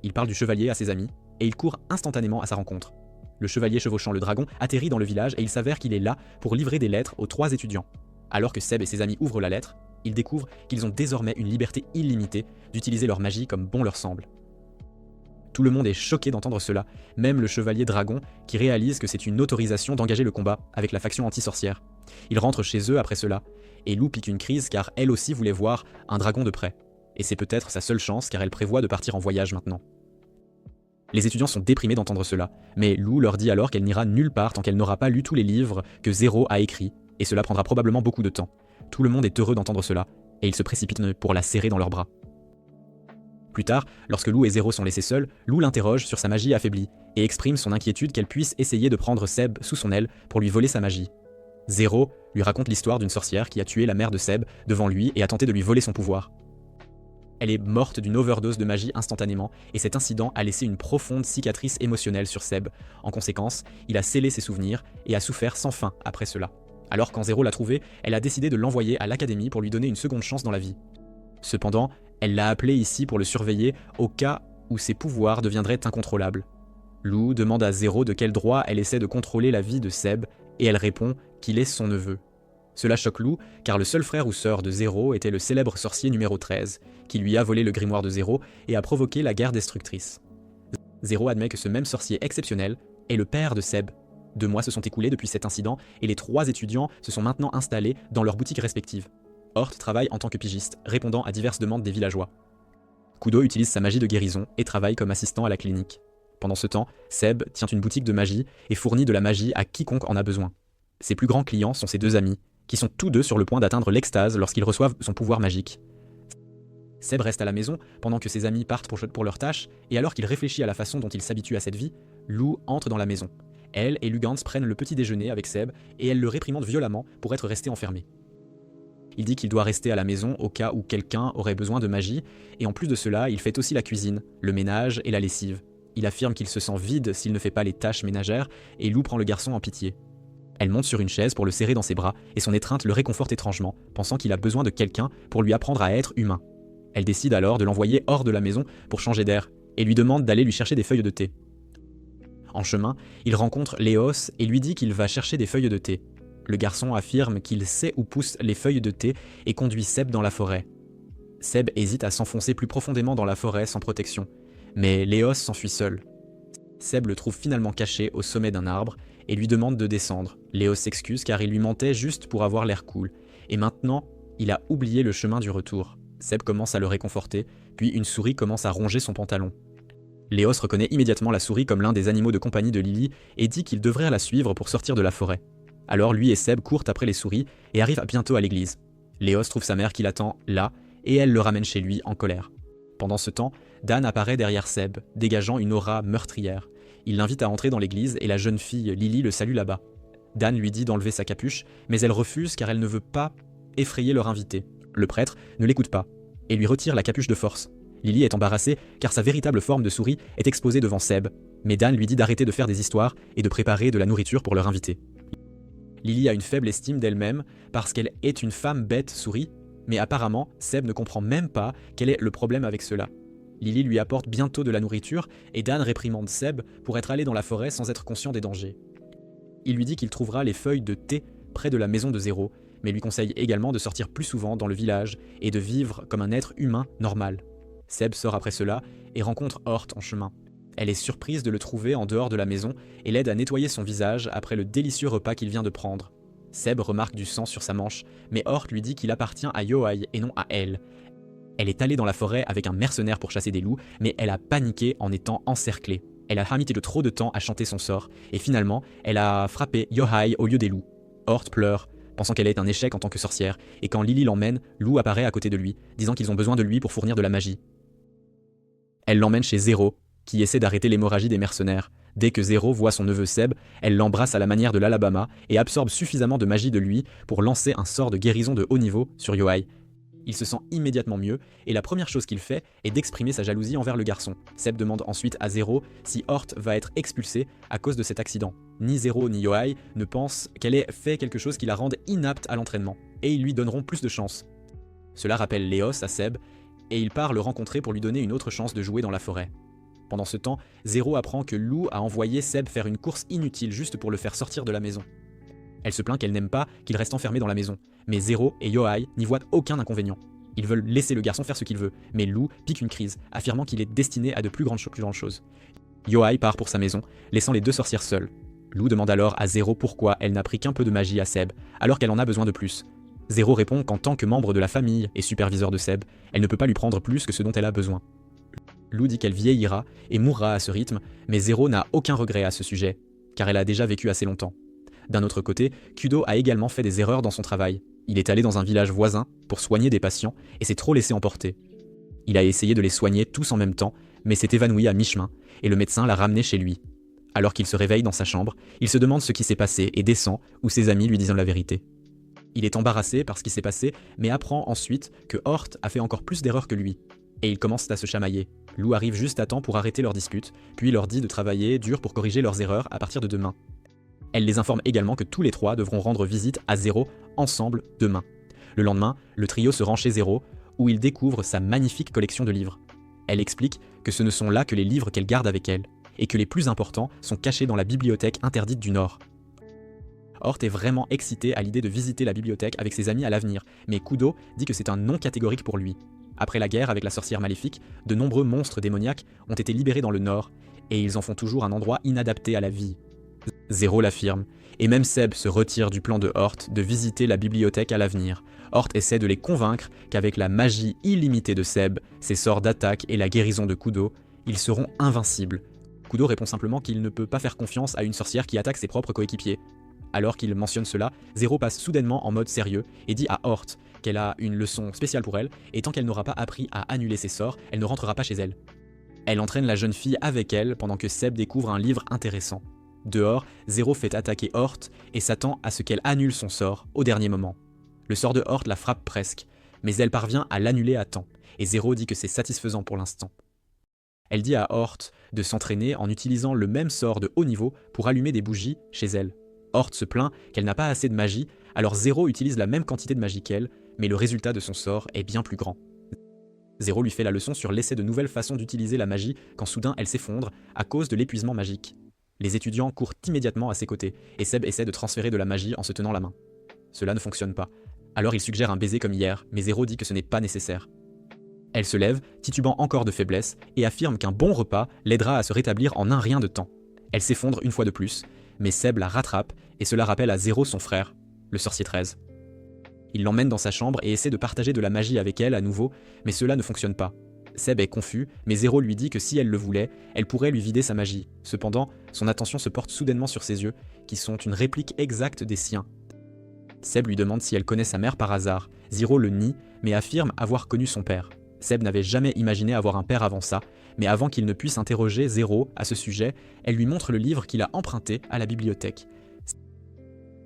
Il parle du chevalier à ses amis, et il court instantanément à sa rencontre. Le chevalier chevauchant le dragon atterrit dans le village et il s'avère qu'il est là pour livrer des lettres aux 3 étudiants. Alors que Seb et ses amis ouvrent la lettre, ils découvrent qu'ils ont désormais une liberté illimitée d'utiliser leur magie comme bon leur semble. Tout le monde est choqué d'entendre cela, même le chevalier dragon qui réalise que c'est une autorisation d'engager le combat avec la faction anti-sorcière. Ils rentrent chez eux après cela, et Lou pique une crise car elle aussi voulait voir un dragon de près. Et c'est peut-être sa seule chance car elle prévoit de partir en voyage maintenant. Les étudiants sont déprimés d'entendre cela, mais Lou leur dit alors qu'elle n'ira nulle part tant qu'elle n'aura pas lu tous les livres que Zéro a écrits, et cela prendra probablement beaucoup de temps. Tout le monde est heureux d'entendre cela, et ils se précipitent pour la serrer dans leurs bras. Plus tard, lorsque Lou et Zéro sont laissés seuls, Lou l'interroge sur sa magie affaiblie, et exprime son inquiétude qu'elle puisse essayer de prendre Seb sous son aile pour lui voler sa magie. Zéro lui raconte l'histoire d'une sorcière qui a tué la mère de Seb devant lui et a tenté de lui voler son pouvoir. Elle est morte d'une overdose de magie instantanément, et cet incident a laissé une profonde cicatrice émotionnelle sur Seb. En conséquence, il a scellé ses souvenirs et a souffert sans fin après cela. Alors quand Zéro l'a trouvé, elle a décidé de l'envoyer à l'académie pour lui donner une seconde chance dans la vie. Cependant, elle l'a appelé ici pour le surveiller au cas où ses pouvoirs deviendraient incontrôlables. Lou demande à Zéro de quel droit elle essaie de contrôler la vie de Seb, et elle répond qu'il est son neveu. Cela choque Lou, car le seul frère ou sœur de Zéro était le célèbre sorcier numéro 13, qui lui a volé le grimoire de Zéro et a provoqué la guerre destructrice. Zéro admet que ce même sorcier exceptionnel est le père de Seb. 2 mois se sont écoulés depuis cet incident, et les 3 étudiants se sont maintenant installés dans leurs boutiques respectives. Hort travaille en tant que pigiste, répondant à diverses demandes des villageois. Kudo utilise sa magie de guérison et travaille comme assistant à la clinique. Pendant ce temps, Seb tient une boutique de magie et fournit de la magie à quiconque en a besoin. Ses plus grands clients sont ses 2 amis, qui sont tous 2 sur le point d'atteindre l'extase lorsqu'ils reçoivent son pouvoir magique. Seb reste à la maison pendant que ses amis partent pour leurs tâches, et alors qu'il réfléchit à la façon dont il s'habitue à cette vie, Lou entre dans la maison. Elle et Lugantz prennent le petit déjeuner avec Seb, et elle le réprimande violemment pour être resté enfermé. Il dit qu'il doit rester à la maison au cas où quelqu'un aurait besoin de magie, et en plus de cela, il fait aussi la cuisine, le ménage et la lessive. Il affirme qu'il se sent vide s'il ne fait pas les tâches ménagères, et Lou prend le garçon en pitié. Elle monte sur une chaise pour le serrer dans ses bras, et son étreinte le réconforte étrangement, pensant qu'il a besoin de quelqu'un pour lui apprendre à être humain. Elle décide alors de l'envoyer hors de la maison pour changer d'air, et lui demande d'aller lui chercher des feuilles de thé. En chemin, il rencontre Léos et lui dit qu'il va chercher des feuilles de thé. Le garçon affirme qu'il sait où poussent les feuilles de thé et conduit Seb dans la forêt. Seb hésite à s'enfoncer plus profondément dans la forêt sans protection, mais Léos s'enfuit seul. Seb le trouve finalement caché au sommet d'un arbre et lui demande de descendre. Léos s'excuse car il lui mentait juste pour avoir l'air cool, et maintenant, il a oublié le chemin du retour. Seb commence à le réconforter, puis une souris commence à ronger son pantalon. Léos reconnaît immédiatement la souris comme l'un des animaux de compagnie de Lily et dit qu'il devrait la suivre pour sortir de la forêt. Alors lui et Seb courent après les souris et arrivent bientôt à l'église. Léos trouve sa mère qui l'attend là et elle le ramène chez lui en colère. Pendant ce temps, Dan apparaît derrière Seb, dégageant une aura meurtrière. Il l'invite à entrer dans l'église et la jeune fille Lily le salue là-bas. Dan lui dit d'enlever sa capuche, mais elle refuse car elle ne veut pas effrayer leur invité. Le prêtre ne l'écoute pas et lui retire la capuche de force. Lily est embarrassée car sa véritable forme de souris est exposée devant Seb, mais Dan lui dit d'arrêter de faire des histoires et de préparer de la nourriture pour leur invité. Lily a une faible estime d'elle-même parce qu'elle est une femme bête souris, mais apparemment Seb ne comprend même pas quel est le problème avec cela. Lily lui apporte bientôt de la nourriture et Dan réprimande Seb pour être allé dans la forêt sans être conscient des dangers. Il lui dit qu'il trouvera les feuilles de thé près de la maison de Zéro, mais lui conseille également de sortir plus souvent dans le village et de vivre comme un être humain normal. Seb sort après cela et rencontre Hort en chemin. Elle est surprise de le trouver en dehors de la maison et l'aide à nettoyer son visage après le délicieux repas qu'il vient de prendre. Seb remarque du sang sur sa manche, mais Hort lui dit qu'il appartient à Yohai et non à elle. Elle est allée dans la forêt avec un mercenaire pour chasser des loups, mais elle a paniqué en étant encerclée. Elle a ramité de trop de temps à chanter son sort, et finalement, elle a frappé Yohai au lieu des loups. Hort pleure, pensant qu'elle est un échec en tant que sorcière, et quand Lily l'emmène, Lou apparaît à côté de lui, disant qu'ils ont besoin de lui pour fournir de la magie. Elle l'emmène chez Zéro, qui essaie d'arrêter l'hémorragie des mercenaires. Dès que Zéro voit son neveu Seb, elle l'embrasse à la manière de l'Alabama et absorbe suffisamment de magie de lui pour lancer un sort de guérison de haut niveau sur Yohai. Il se sent immédiatement mieux, et la première chose qu'il fait est d'exprimer sa jalousie envers le garçon. Seb demande ensuite à Zéro si Hort va être expulsé à cause de cet accident. Ni Zéro ni Yohai ne pensent qu'elle ait fait quelque chose qui la rende inapte à l'entraînement, et ils lui donneront plus de chance. Cela rappelle Léos à Seb, et il part le rencontrer pour lui donner une autre chance de jouer dans la forêt. Pendant ce temps, Zéro apprend que Lou a envoyé Seb faire une course inutile juste pour le faire sortir de la maison. Elle se plaint qu'elle n'aime pas qu'il reste enfermé dans la maison, mais Zéro et Yohai n'y voient aucun inconvénient. Ils veulent laisser le garçon faire ce qu'il veut, mais Lou pique une crise, affirmant qu'il est destiné à de plus grandes choses. Yohai part pour sa maison, laissant les deux sorcières seules. Lou demande alors à Zéro pourquoi elle n'a pris qu'un peu de magie à Seb, alors qu'elle en a besoin de plus. Zéro répond qu'en tant que membre de la famille et superviseur de Seb, elle ne peut pas lui prendre plus que ce dont elle a besoin. Lou dit qu'elle vieillira et mourra à ce rythme, mais Zéro n'a aucun regret à ce sujet, car elle a déjà vécu assez longtemps. D'un autre côté, Kudo a également fait des erreurs dans son travail. Il est allé dans un village voisin pour soigner des patients et s'est trop laissé emporter. Il a essayé de les soigner tous en même temps, mais s'est évanoui à mi-chemin, et le médecin l'a ramené chez lui. Alors qu'il se réveille dans sa chambre, il se demande ce qui s'est passé et descend, où ses amis lui disent la vérité. Il est embarrassé par ce qui s'est passé, mais apprend ensuite que Hort a fait encore plus d'erreurs que lui. Et ils commencent à se chamailler. Lou arrive juste à temps pour arrêter leur dispute, puis leur dit de travailler dur pour corriger leurs erreurs à partir de demain. Elle les informe également que tous les trois devront rendre visite à Zéro ensemble demain. Le lendemain, le trio se rend chez Zéro, où il découvre sa magnifique collection de livres. Elle explique que ce ne sont là que les livres qu'elle garde avec elle, et que les plus importants sont cachés dans la bibliothèque interdite du Nord. Hort est vraiment excité à l'idée de visiter la bibliothèque avec ses amis à l'avenir, mais Kudo dit que c'est un non catégorique pour lui. Après la guerre avec la sorcière maléfique, de nombreux monstres démoniaques ont été libérés dans le Nord, et ils en font toujours un endroit inadapté à la vie. Zéro l'affirme, et même Seb se retire du plan de Hort de visiter la bibliothèque à l'avenir. Hort essaie de les convaincre qu'avec la magie illimitée de Seb, ses sorts d'attaque et la guérison de Kudo, ils seront invincibles. Kudo répond simplement qu'il ne peut pas faire confiance à une sorcière qui attaque ses propres coéquipiers. Alors qu'il mentionne cela, Zéro passe soudainement en mode sérieux et dit à Hort qu'elle a une leçon spéciale pour elle, et tant qu'elle n'aura pas appris à annuler ses sorts, elle ne rentrera pas chez elle. Elle entraîne la jeune fille avec elle pendant que Seb découvre un livre intéressant. Dehors, Zéro fait attaquer Hort et s'attend à ce qu'elle annule son sort au dernier moment. Le sort de Hort la frappe presque, mais elle parvient à l'annuler à temps, et Zéro dit que c'est satisfaisant pour l'instant. Elle dit à Hort de s'entraîner en utilisant le même sort de haut niveau pour allumer des bougies chez elle. Hort se plaint qu'elle n'a pas assez de magie, alors Zéro utilise la même quantité de magie qu'elle, mais le résultat de son sort est bien plus grand. Zéro lui fait la leçon sur l'essai de nouvelles façons d'utiliser la magie quand soudain elle s'effondre à cause de l'épuisement magique. Les étudiants courent immédiatement à ses côtés, et Seb essaie de transférer de la magie en se tenant la main. Cela ne fonctionne pas. Alors il suggère un baiser comme hier, mais Zéro dit que ce n'est pas nécessaire. Elle se lève, titubant encore de faiblesse, et affirme qu'un bon repas l'aidera à se rétablir en un rien de temps. Elle s'effondre une fois de plus, mais Seb la rattrape, et cela rappelle à Zéro son frère, le sorcier 13. Il l'emmène dans sa chambre et essaie de partager de la magie avec elle à nouveau, mais cela ne fonctionne pas. Seb est confus, mais Zéro lui dit que si elle le voulait, elle pourrait lui vider sa magie. Cependant, son attention se porte soudainement sur ses yeux, qui sont une réplique exacte des siens. Seb lui demande si elle connaît sa mère par hasard. Zéro le nie, mais affirme avoir connu son père. Seb n'avait jamais imaginé avoir un père avant ça, mais avant qu'il ne puisse interroger Zéro à ce sujet, elle lui montre le livre qu'il a emprunté à la bibliothèque.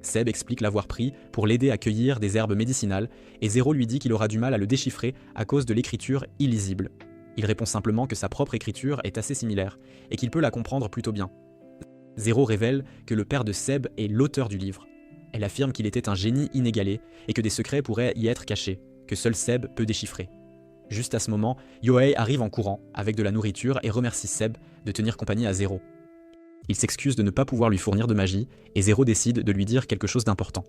Seb explique l'avoir pris pour l'aider à cueillir des herbes médicinales, et Zéro lui dit qu'il aura du mal à le déchiffrer à cause de l'écriture illisible. Il répond simplement que sa propre écriture est assez similaire, et qu'il peut la comprendre plutôt bien. Zéro révèle que le père de Seb est l'auteur du livre. Elle affirme qu'il était un génie inégalé, et que des secrets pourraient y être cachés, que seul Seb peut déchiffrer. Juste à ce moment, Yohei arrive en courant, avec de la nourriture, et remercie Seb de tenir compagnie à Zéro. Il s'excuse de ne pas pouvoir lui fournir de magie, et Zéro décide de lui dire quelque chose d'important.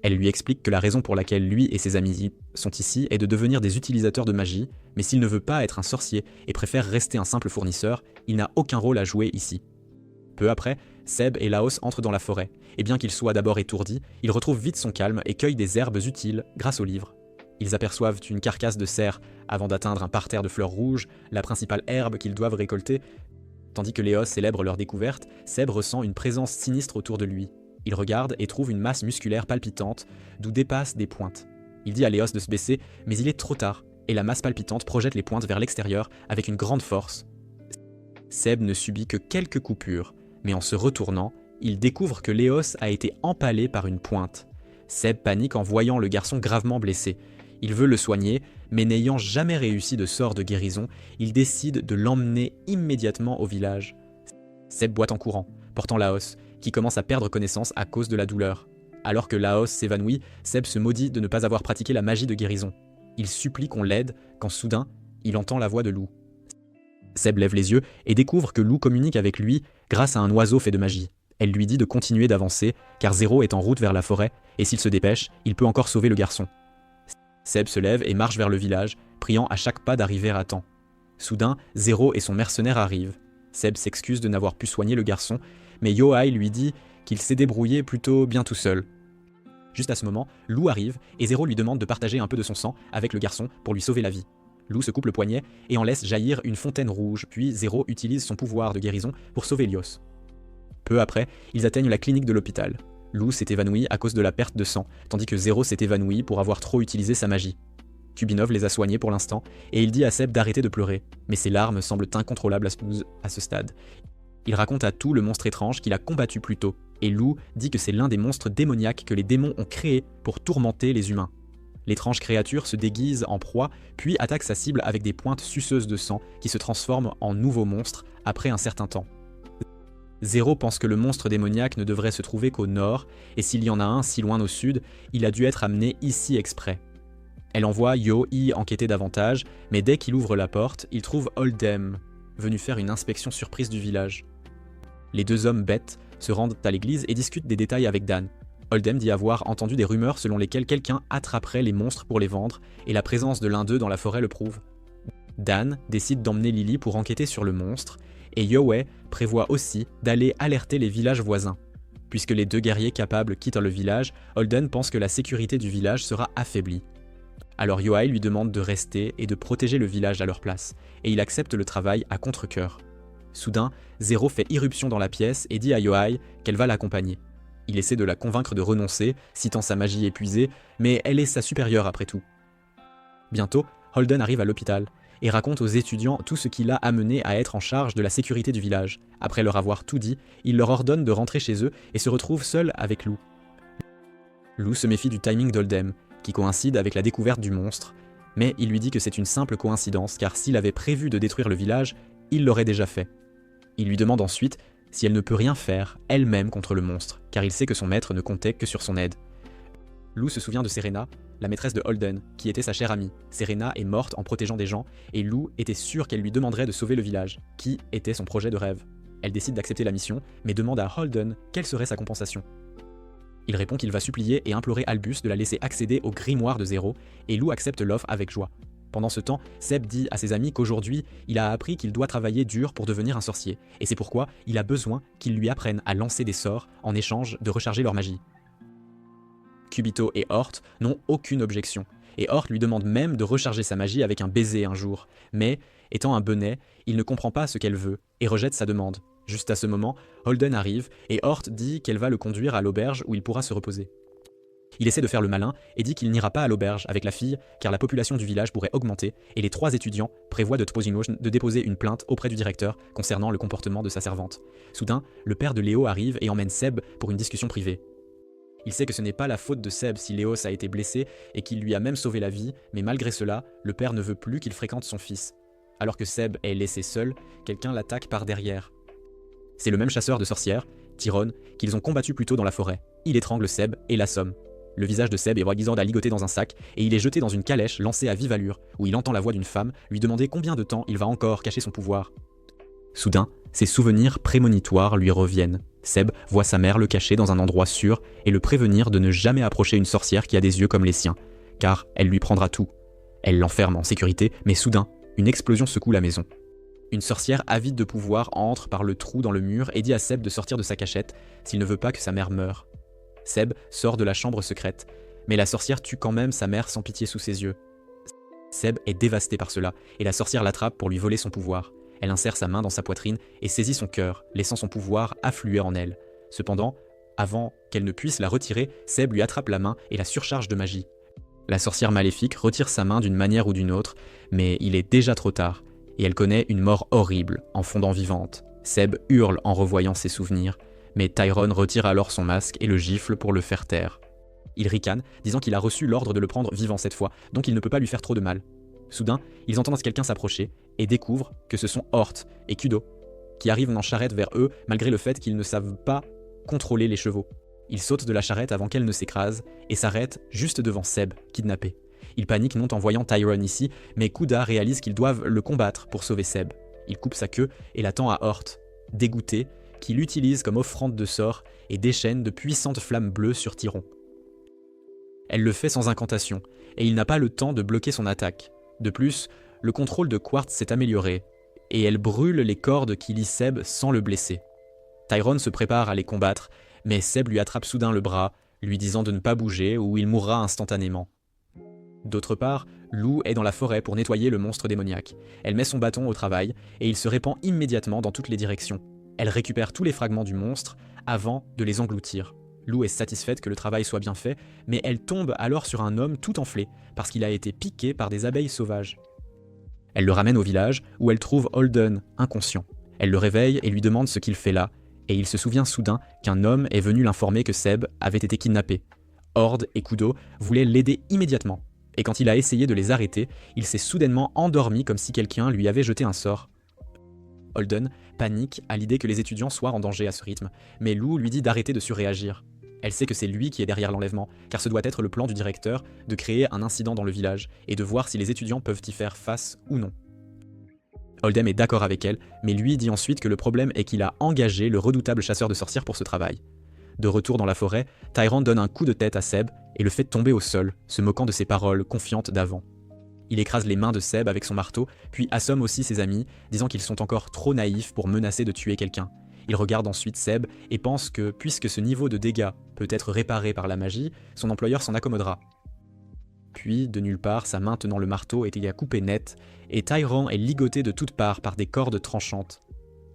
Elle lui explique que la raison pour laquelle lui et ses amis sont ici est de devenir des utilisateurs de magie, mais s'il ne veut pas être un sorcier et préfère rester un simple fournisseur, il n'a aucun rôle à jouer ici. Peu après, Seb et Laos entrent dans la forêt, et bien qu'il soit d'abord étourdi, il retrouve vite son calme et cueille des herbes utiles grâce au livre. Ils aperçoivent une carcasse de cerf avant d'atteindre un parterre de fleurs rouges, la principale herbe qu'ils doivent récolter. Tandis que Léos célèbre leur découverte, Seb ressent une présence sinistre autour de lui. Il regarde et trouve une masse musculaire palpitante, d'où dépassent des pointes. Il dit à Léos de se baisser, mais il est trop tard, et la masse palpitante projette les pointes vers l'extérieur avec une grande force. Seb ne subit que quelques coupures, mais en se retournant, il découvre que Léos a été empalé par une pointe. Seb panique en voyant le garçon gravement blessé. Il veut le soigner, mais n'ayant jamais réussi de sort de guérison, il décide de l'emmener immédiatement au village. Seb boite en courant, portant Laos, qui commence à perdre connaissance à cause de la douleur. Alors que Laos s'évanouit, Seb se maudit de ne pas avoir pratiqué la magie de guérison. Il supplie qu'on l'aide, quand soudain, il entend la voix de Lou. Seb lève les yeux et découvre que Lou communique avec lui grâce à un oiseau fait de magie. Elle lui dit de continuer d'avancer, car Zéro est en route vers la forêt, et s'il se dépêche, il peut encore sauver le garçon. Seb se lève et marche vers le village, priant à chaque pas d'arriver à temps. Soudain, Zéro et son mercenaire arrivent. Seb s'excuse de n'avoir pu soigner le garçon, mais Yohai lui dit qu'il s'est débrouillé plutôt bien tout seul. Juste à ce moment, Lou arrive et Zéro lui demande de partager un peu de son sang avec le garçon pour lui sauver la vie. Lou se coupe le poignet et en laisse jaillir une fontaine rouge, puis Zéro utilise son pouvoir de guérison pour sauver Lios. Peu après, ils atteignent la clinique de l'hôpital. Lou s'est évanoui à cause de la perte de sang, tandis que Zéro s'est évanoui pour avoir trop utilisé sa magie. Kubinov les a soignés pour l'instant, et il dit à Seb d'arrêter de pleurer, mais ses larmes semblent incontrôlables à ce stade. Il raconte à Tou le monstre étrange qu'il a combattu plus tôt, et Lou dit que c'est l'un des monstres démoniaques que les démons ont créés pour tourmenter les humains. L'étrange créature se déguise en proie, puis attaque sa cible avec des pointes suceuses de sang qui se transforment en nouveaux monstres après un certain temps. Zéro pense que le monstre démoniaque ne devrait se trouver qu'au nord, et s'il y en a un si loin au sud, il a dû être amené ici exprès. Elle envoie Yo y enquêter davantage, mais dès qu'il ouvre la porte, il trouve Holdem, venu faire une inspection surprise du village. Les deux hommes bêtes se rendent à l'église et discutent des détails avec Dan. Holdem dit avoir entendu des rumeurs selon lesquelles quelqu'un attraperait les monstres pour les vendre, et la présence de l'un d'eux dans la forêt le prouve. Dan décide d'emmener Lily pour enquêter sur le monstre, et Yohei prévoit aussi d'aller alerter les villages voisins. Puisque les deux guerriers capables quittent le village, Holden pense que la sécurité du village sera affaiblie. Alors Yohei lui demande de rester et de protéger le village à leur place, et il accepte le travail à contre-cœur. Soudain, Zéro fait irruption dans la pièce et dit à Yohei qu'elle va l'accompagner. Il essaie de la convaincre de renoncer, citant sa magie épuisée, mais elle est sa supérieure après tout. Bientôt, Holden arrive à l'hôpital et raconte aux étudiants tout ce qui l'a amené à être en charge de la sécurité du village. Après leur avoir tout dit, il leur ordonne de rentrer chez eux et se retrouve seul avec Lou. Lou se méfie du timing d'Holdem, qui coïncide avec la découverte du monstre, mais il lui dit que c'est une simple coïncidence car s'il avait prévu de détruire le village, il l'aurait déjà fait. Il lui demande ensuite si elle ne peut rien faire elle-même contre le monstre, car il sait que son maître ne comptait que sur son aide. Lou se souvient de Serena, la maîtresse de Holden, qui était sa chère amie. Serena est morte en protégeant des gens, et Lou était sûre qu'elle lui demanderait de sauver le village, qui était son projet de rêve. Elle décide d'accepter la mission, mais demande à Holden quelle serait sa compensation. Il répond qu'il va supplier et implorer Albus de la laisser accéder au grimoire de Zéro, et Lou accepte l'offre avec joie. Pendant ce temps, Seb dit à ses amis qu'aujourd'hui, il a appris qu'il doit travailler dur pour devenir un sorcier, et c'est pourquoi il a besoin qu'ils lui apprennent à lancer des sorts en échange de recharger leur magie. Kubito et Hort n'ont aucune objection, et Hort lui demande même de recharger sa magie avec un baiser un jour, mais, étant un bonnet, il ne comprend pas ce qu'elle veut, et rejette sa demande. Juste à ce moment, Holden arrive, et Hort dit qu'elle va le conduire à l'auberge où il pourra se reposer. Il essaie de faire le malin, et dit qu'il n'ira pas à l'auberge avec la fille, car la population du village pourrait augmenter, et les 3 étudiants prévoient de déposer une plainte auprès du directeur concernant le comportement de sa servante. Soudain, le père de Léo arrive et emmène Seb pour une discussion privée. Il sait que ce n'est pas la faute de Seb si Léos a été blessé et qu'il lui a même sauvé la vie, mais malgré cela, le père ne veut plus qu'il fréquente son fils. Alors que Seb est laissé seul, quelqu'un l'attaque par derrière. C'est le même chasseur de sorcières, Tyrone, qu'ils ont combattu plus tôt dans la forêt. Il étrangle Seb et l'assomme. Le visage de Seb est voiguisant à ligoter dans un sac et il est jeté dans une calèche lancée à vive allure, où il entend la voix d'une femme lui demander combien de temps il va encore cacher son pouvoir. Soudain, ses souvenirs prémonitoires lui reviennent. Seb voit sa mère le cacher dans un endroit sûr et le prévenir de ne jamais approcher une sorcière qui a des yeux comme les siens, car elle lui prendra tout. Elle l'enferme en sécurité, mais soudain, une explosion secoue la maison. Une sorcière avide de pouvoir entre par le trou dans le mur et dit à Seb de sortir de sa cachette s'il ne veut pas que sa mère meure. Seb sort de la chambre secrète, mais la sorcière tue quand même sa mère sans pitié sous ses yeux. Seb est dévasté par cela, et la sorcière l'attrape pour lui voler son pouvoir. Elle insère sa main dans sa poitrine et saisit son cœur, laissant son pouvoir affluer en elle. Cependant, avant qu'elle ne puisse la retirer, Seb lui attrape la main et la surcharge de magie. La sorcière maléfique retire sa main d'une manière ou d'une autre, mais il est déjà trop tard, et elle connaît une mort horrible, en fondant vivante. Seb hurle en revoyant ses souvenirs, mais Tyrone retire alors son masque et le gifle pour le faire taire. Il ricane, disant qu'il a reçu l'ordre de le prendre vivant cette fois, donc il ne peut pas lui faire trop de mal. Soudain, ils entendent quelqu'un s'approcher et découvrent que ce sont Hort et Kudo, qui arrivent en charrette vers eux malgré le fait qu'ils ne savent pas contrôler les chevaux. Ils sautent de la charrette avant qu'elle ne s'écrase et s'arrêtent juste devant Seb, kidnappé. Ils paniquent non en voyant Tyrone ici, mais Kuda réalise qu'ils doivent le combattre pour sauver Seb. Il coupe sa queue et la tend à Hort, dégoûté, qui l'utilise comme offrande de sort et déchaîne de puissantes flammes bleues sur Tyron. Elle le fait sans incantation, et il n'a pas le temps de bloquer son attaque. De plus, le contrôle de Quartz s'est amélioré, et elle brûle les cordes qui lient Seb sans le blesser. Tyrone se prépare à les combattre, mais Seb lui attrape soudain le bras, lui disant de ne pas bouger ou il mourra instantanément. D'autre part, Lou est dans la forêt pour nettoyer le monstre démoniaque. Elle met son bâton au travail, et il se répand immédiatement dans toutes les directions. Elle récupère tous les fragments du monstre avant de les engloutir. Lou est satisfaite que le travail soit bien fait, mais elle tombe alors sur un homme tout enflé, parce qu'il a été piqué par des abeilles sauvages. Elle le ramène au village, où elle trouve Holden, inconscient. Elle le réveille et lui demande ce qu'il fait là, et il se souvient soudain qu'un homme est venu l'informer que Seb avait été kidnappé. Horde et Kudo voulaient l'aider immédiatement, et quand il a essayé de les arrêter, il s'est soudainement endormi comme si quelqu'un lui avait jeté un sort. Holden panique à l'idée que les étudiants soient en danger à ce rythme, mais Lou lui dit d'arrêter de surréagir. Elle sait que c'est lui qui est derrière l'enlèvement, car ce doit être le plan du directeur de créer un incident dans le village et de voir si les étudiants peuvent y faire face ou non. Holden est d'accord avec elle, mais lui dit ensuite que le problème est qu'il a engagé le redoutable chasseur de sorcières pour ce travail. De retour dans la forêt, Tyrone donne un coup de tête à Seb et le fait tomber au sol, se moquant de ses paroles confiantes d'avant. Il écrase les mains de Seb avec son marteau, puis assomme aussi ses amis, disant qu'ils sont encore trop naïfs pour menacer de tuer quelqu'un. Il regarde ensuite Seb et pense que, puisque ce niveau de dégâts peut être réparé par la magie, son employeur s'en accommodera. Puis, de nulle part, sa main tenant le marteau est à couper net, et Tyrone est ligoté de toutes parts par des cordes tranchantes.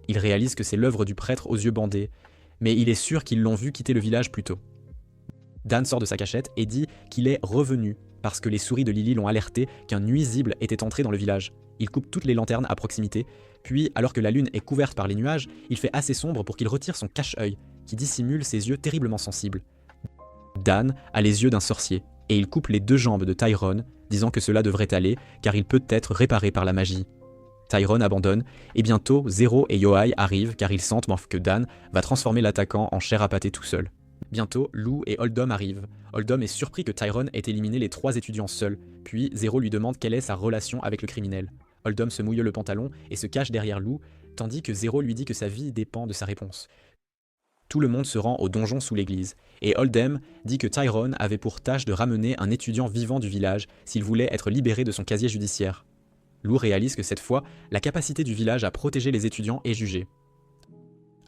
Il réalise que c'est l'œuvre du prêtre aux yeux bandés, mais il est sûr qu'ils l'ont vu quitter le village plus tôt. Dan sort de sa cachette et dit qu'il est revenu, parce que les souris de Lily l'ont alerté qu'un nuisible était entré dans le village. Il coupe toutes les lanternes à proximité, puis, alors que la lune est couverte par les nuages, il fait assez sombre pour qu'il retire son cache-œil, qui dissimule ses yeux terriblement sensibles. Dan a les yeux d'un sorcier, et il coupe les deux jambes de Tyrone, disant que cela devrait aller, car il peut être réparé par la magie. Tyrone abandonne, et bientôt Zero et Yohai arrivent car ils sentent que Dan va transformer l'attaquant en chair à pâté tout seul. Bientôt, Lou et Holdom arrivent. Holdom est surpris que Tyrone ait éliminé les 3 étudiants seuls, puis Zero lui demande quelle est sa relation avec le criminel. Holdom se mouille le pantalon et se cache derrière Lou, tandis que Zero lui dit que sa vie dépend de sa réponse. Tout le monde se rend au donjon sous l'église, et Holdem dit que Tyrone avait pour tâche de ramener un étudiant vivant du village s'il voulait être libéré de son casier judiciaire. Lou réalise que cette fois, la capacité du village à protéger les étudiants est jugée.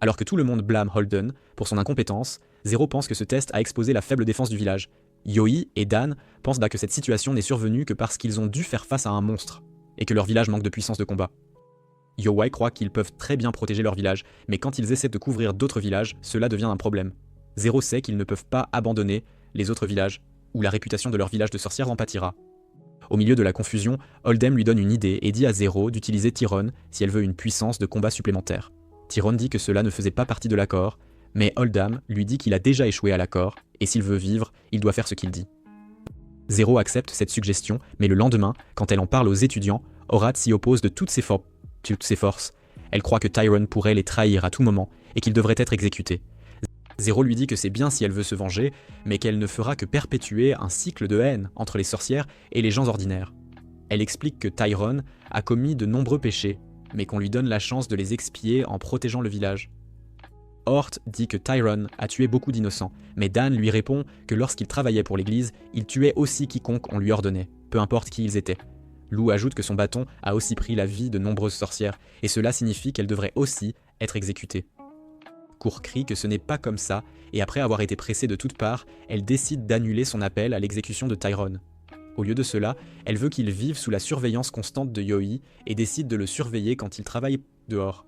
Alors que tout le monde blâme Holden pour son incompétence, Zero pense que ce test a exposé la faible défense du village. Yoi et Dan pensent que cette situation n'est survenue que parce qu'ils ont dû faire face à un monstre, et que leur village manque de puissance de combat. Yohai croit qu'ils peuvent très bien protéger leur village, mais quand ils essaient de couvrir d'autres villages, cela devient un problème. Zero sait qu'ils ne peuvent pas abandonner les autres villages, ou la réputation de leur village de sorcières en pâtira. Au milieu de la confusion, Holdem lui donne une idée et dit à Zero d'utiliser Tyrone si elle veut une puissance de combat supplémentaire. Tyrone dit que cela ne faisait pas partie de l'accord, mais Holdem lui dit qu'il a déjà échoué à l'accord, et s'il veut vivre, il doit faire ce qu'il dit. Zero accepte cette suggestion, mais le lendemain, quand elle en parle aux étudiants, Horace s'y oppose de toutes ses forces. Elle croit que Tyrone pourrait les trahir à tout moment, et qu'il devrait être exécuté. Zero lui dit que c'est bien si elle veut se venger, mais qu'elle ne fera que perpétuer un cycle de haine entre les sorcières et les gens ordinaires. Elle explique que Tyrone a commis de nombreux péchés, mais qu'on lui donne la chance de les expier en protégeant le village. Hort dit que Tyrone a tué beaucoup d'innocents, mais Dan lui répond que lorsqu'il travaillait pour l'église, il tuait aussi quiconque on lui ordonnait, peu importe qui ils étaient. Lou ajoute que son bâton a aussi pris la vie de nombreuses sorcières, et cela signifie qu'elles devraient aussi être exécutées. Cour crie que ce n'est pas comme ça, et après avoir été pressée de toutes parts, elle décide d'annuler son appel à l'exécution de Tyrone. Au lieu de cela, elle veut qu'il vive sous la surveillance constante de Yoi et décide de le surveiller quand il travaille dehors.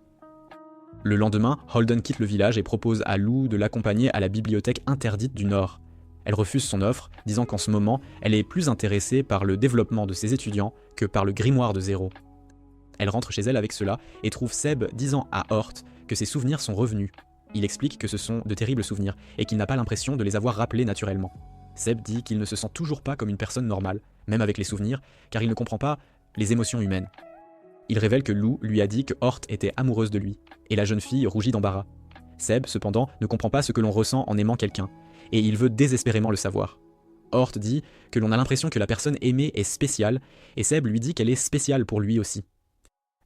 Le lendemain, Holden quitte le village et propose à Lou de l'accompagner à la bibliothèque interdite du Nord. Elle refuse son offre, disant qu'en ce moment, elle est plus intéressée par le développement de ses étudiants que par le grimoire de Zéro. Elle rentre chez elle avec cela et trouve Seb disant à Hort que ses souvenirs sont revenus. Il explique que ce sont de terribles souvenirs et qu'il n'a pas l'impression de les avoir rappelés naturellement. Seb dit qu'il ne se sent toujours pas comme une personne normale, même avec les souvenirs, car il ne comprend pas les émotions humaines. Il révèle que Lou lui a dit que Hort était amoureuse de lui, et la jeune fille rougit d'embarras. Seb, cependant, ne comprend pas ce que l'on ressent en aimant quelqu'un, et il veut désespérément le savoir. Hort dit que l'on a l'impression que la personne aimée est spéciale, et Seb lui dit qu'elle est spéciale pour lui aussi.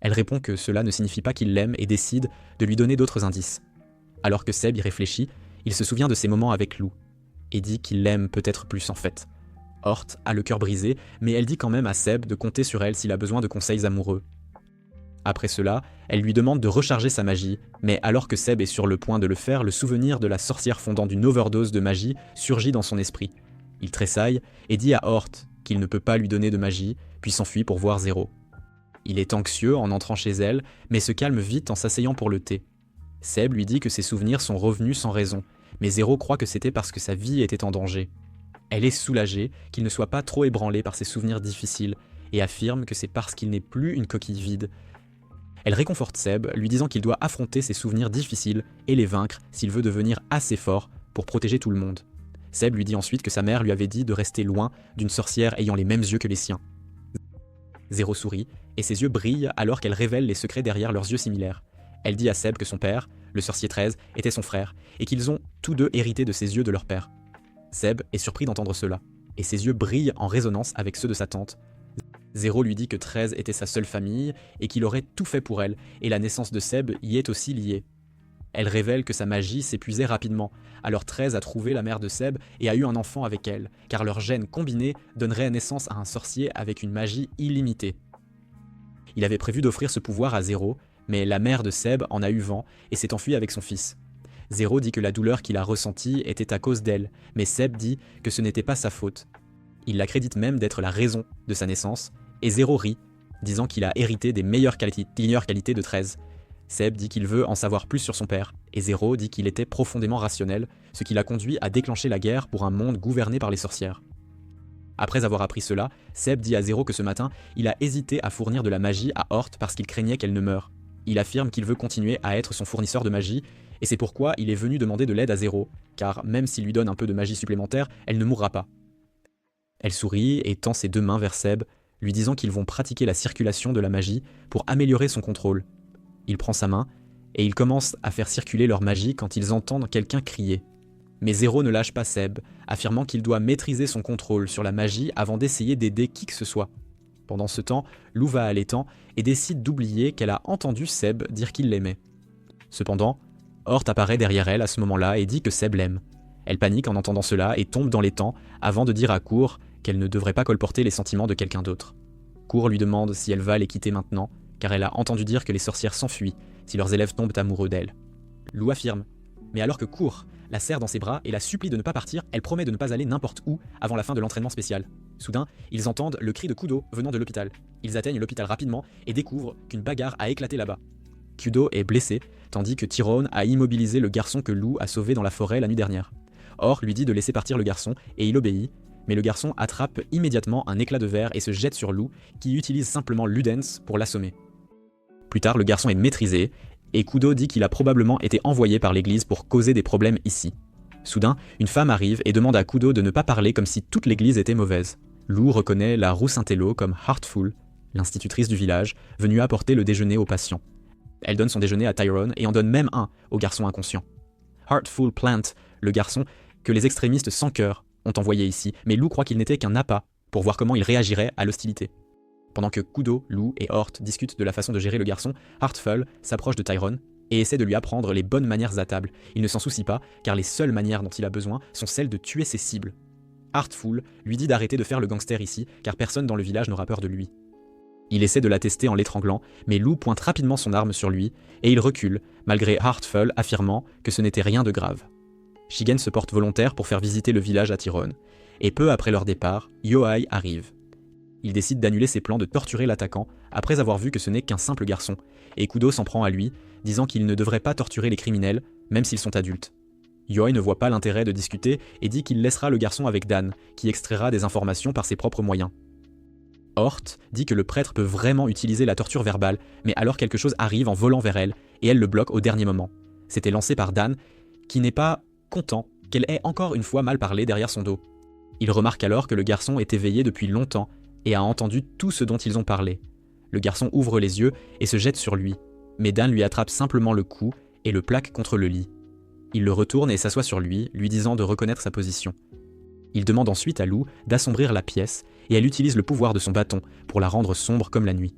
Elle répond que cela ne signifie pas qu'il l'aime et décide de lui donner d'autres indices. Alors que Seb y réfléchit, il se souvient de ses moments avec Lou, et dit qu'il l'aime peut-être plus en fait. Hort a le cœur brisé, mais elle dit quand même à Seb de compter sur elle s'il a besoin de conseils amoureux. Après cela, elle lui demande de recharger sa magie, mais alors que Seb est sur le point de le faire, le souvenir de la sorcière fondant d'une overdose de magie surgit dans son esprit. Il tressaille et dit à Hort qu'il ne peut pas lui donner de magie, puis s'enfuit pour voir Zéro. Il est anxieux en entrant chez elle, mais se calme vite en s'asseyant pour le thé. Seb lui dit que ses souvenirs sont revenus sans raison, mais Zéro croit que c'était parce que sa vie était en danger. Elle est soulagée qu'il ne soit pas trop ébranlé par ses souvenirs difficiles, et affirme que c'est parce qu'il n'est plus une coquille vide. Elle réconforte Seb, lui disant qu'il doit affronter ses souvenirs difficiles et les vaincre s'il veut devenir assez fort pour protéger tout le monde. Seb lui dit ensuite que sa mère lui avait dit de rester loin d'une sorcière ayant les mêmes yeux que les siens. Zéro sourit, et ses yeux brillent alors qu'elle révèle les secrets derrière leurs yeux similaires. Elle dit à Seb que son père, le sorcier 13, était son frère, et qu'ils ont tous deux hérité de ses yeux de leur père. Seb est surpris d'entendre cela, et ses yeux brillent en résonance avec ceux de sa tante. Zéro lui dit que 13 était sa seule famille, et qu'il aurait tout fait pour elle, et la naissance de Seb y est aussi liée. Elle révèle que sa magie s'épuisait rapidement, alors 13 a trouvé la mère de Seb et a eu un enfant avec elle, car leurs gènes combinés donneraient naissance à un sorcier avec une magie illimitée. Il avait prévu d'offrir ce pouvoir à Zéro, mais la mère de Seb en a eu vent et s'est enfuie avec son fils. Zéro dit que la douleur qu'il a ressentie était à cause d'elle, mais Seb dit que ce n'était pas sa faute. Il la crédite même d'être la raison de sa naissance, et Zéro rit, disant qu'il a hérité des meilleures qualités de 13. Seb dit qu'il veut en savoir plus sur son père, et Zéro dit qu'il était profondément rationnel, ce qui l'a conduit à déclencher la guerre pour un monde gouverné par les sorcières. Après avoir appris cela, Seb dit à Zéro que ce matin, il a hésité à fournir de la magie à Hort parce qu'il craignait qu'elle ne meure. Il affirme qu'il veut continuer à être son fournisseur de magie, et c'est pourquoi il est venu demander de l'aide à Zéro, car même s'il lui donne un peu de magie supplémentaire, elle ne mourra pas. Elle sourit et tend ses deux mains vers Seb, lui disant qu'ils vont pratiquer la circulation de la magie pour améliorer son contrôle. Il prend sa main, et ils commencent à faire circuler leur magie quand ils entendent quelqu'un crier. Mais Zéro ne lâche pas Seb, affirmant qu'il doit maîtriser son contrôle sur la magie avant d'essayer d'aider qui que ce soit. Pendant ce temps, Lou va à l'étang et décide d'oublier qu'elle a entendu Seb dire qu'il l'aimait. Cependant, Hort apparaît derrière elle à ce moment-là et dit que Seb l'aime. Elle panique en entendant cela et tombe dans l'étang avant de dire à Cour qu'elle ne devrait pas colporter les sentiments de quelqu'un d'autre. Cour lui demande si elle va les quitter maintenant, car elle a entendu dire que les sorcières s'enfuient si leurs élèves tombent amoureux d'elle. Lou affirme. Mais alors que Cour la serre dans ses bras et la supplie de ne pas partir, elle promet de ne pas aller n'importe où avant la fin de l'entraînement spécial. Soudain, ils entendent le cri de Kudo venant de l'hôpital. Ils atteignent l'hôpital rapidement et découvrent qu'une bagarre a éclaté là-bas. Kudo est blessé, tandis que Tyrone a immobilisé le garçon que Lou a sauvé dans la forêt la nuit dernière. Or lui dit de laisser partir le garçon et il obéit, mais le garçon attrape immédiatement un éclat de verre et se jette sur Lou, qui utilise simplement Ludens pour l'assommer. Plus tard, le garçon est maîtrisé, et Kudo dit qu'il a probablement été envoyé par l'église pour causer des problèmes ici. Soudain, une femme arrive et demande à Kudo de ne pas parler comme si toute l'église était mauvaise. Lou reconnaît la Roussintello comme Heartful, l'institutrice du village, venue apporter le déjeuner aux patients. Elle donne son déjeuner à Tyrone et en donne même un au garçon inconscient. Heartful Plant, le garçon que les extrémistes sans cœur ont envoyé ici, mais Lou croit qu'il n'était qu'un appât pour voir comment il réagirait à l'hostilité. Pendant que Kudo, Lou et Hort discutent de la façon de gérer le garçon, Heartful s'approche de Tyrone et essaie de lui apprendre les bonnes manières à table. Il ne s'en soucie pas, car les seules manières dont il a besoin sont celles de tuer ses cibles. Heartful lui dit d'arrêter de faire le gangster ici, car personne dans le village n'aura peur de lui. Il essaie de la tester en l'étranglant, mais Lou pointe rapidement son arme sur lui, et il recule, malgré Heartful affirmant que ce n'était rien de grave. Shigen se porte volontaire pour faire visiter le village à Tyrone, et peu après leur départ, Yohei arrive. Il décide d'annuler ses plans de torturer l'attaquant, après avoir vu que ce n'est qu'un simple garçon, et Kudo s'en prend à lui, disant qu'il ne devrait pas torturer les criminels, même s'ils sont adultes. Yohei ne voit pas l'intérêt de discuter et dit qu'il laissera le garçon avec Dan, qui extraira des informations par ses propres moyens. Hort dit que le prêtre peut vraiment utiliser la torture verbale, mais alors quelque chose arrive en volant vers elle, et elle le bloque au dernier moment. C'était lancé par Dan, qui n'est pas content qu'elle ait encore une fois mal parlé derrière son dos. Il remarque alors que le garçon est éveillé depuis longtemps et a entendu tout ce dont ils ont parlé. Le garçon ouvre les yeux et se jette sur lui, mais Dan lui attrape simplement le cou et le plaque contre le lit. Il le retourne et s'assoit sur lui disant de reconnaître sa position. Il demande ensuite à Lou d'assombrir la pièce et elle utilise le pouvoir de son bâton pour la rendre sombre comme la nuit.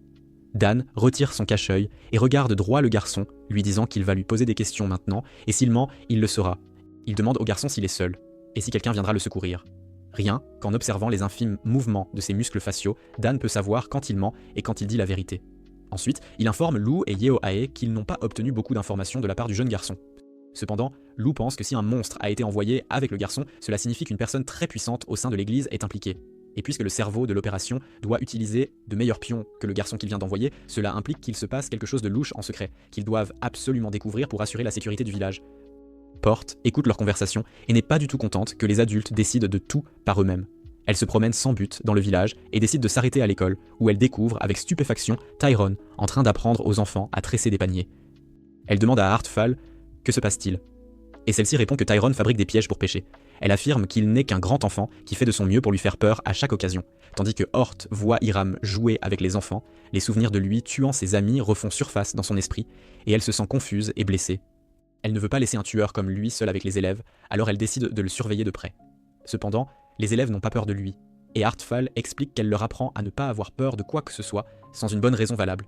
Dan retire son cache-œil et regarde droit le garçon, lui disant qu'il va lui poser des questions maintenant et s'il ment, il le saura. Il demande au garçon s'il est seul et si quelqu'un viendra le secourir. Rien qu'en observant les infimes mouvements de ses muscles faciaux, Dan peut savoir quand il ment et quand il dit la vérité. Ensuite, il informe Lou et Yeohae qu'ils n'ont pas obtenu beaucoup d'informations de la part du jeune garçon. Cependant, Lou pense que si un monstre a été envoyé avec le garçon, cela signifie qu'une personne très puissante au sein de l'église est impliquée. Et puisque le cerveau de l'opération doit utiliser de meilleurs pions que le garçon qu'il vient d'envoyer, cela implique qu'il se passe quelque chose de louche en secret, qu'ils doivent absolument découvrir pour assurer la sécurité du village. Porte écoute leur conversation et n'est pas du tout contente que les adultes décident de tout par eux-mêmes. Elle se promène sans but dans le village et décide de s'arrêter à l'école, où elle découvre avec stupéfaction Tyrone en train d'apprendre aux enfants à tresser des paniers. Elle demande à Heartful que se passe-t-il, et celle-ci répond que Tyrone fabrique des pièges pour pêcher. Elle affirme qu'il n'est qu'un grand enfant qui fait de son mieux pour lui faire peur à chaque occasion, tandis que Hort voit Hiram jouer avec les enfants, les souvenirs de lui tuant ses amis refont surface dans son esprit, et elle se sent confuse et blessée. Elle ne veut pas laisser un tueur comme lui seul avec les élèves, alors elle décide de le surveiller de près. Cependant, les élèves n'ont pas peur de lui, et Heartful explique qu'elle leur apprend à ne pas avoir peur de quoi que ce soit, sans une bonne raison valable.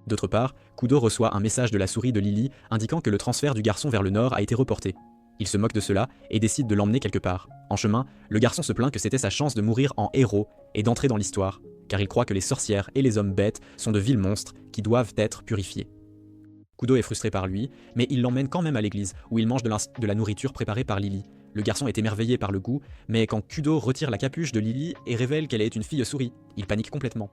D'autre part, Kudo reçoit un message de la souris de Lily indiquant que le transfert du garçon vers le nord a été reporté. Il se moque de cela et décide de l'emmener quelque part. En chemin, le garçon se plaint que c'était sa chance de mourir en héros et d'entrer dans l'histoire, car il croit que les sorcières et les hommes bêtes sont de vils monstres qui doivent être purifiés. Kudo est frustré par lui, mais il l'emmène quand même à l'église, où il mange de la nourriture préparée par Lily. Le garçon est émerveillé par le goût, mais quand Kudo retire la capuche de Lily et révèle qu'elle est une fille souris, il panique complètement.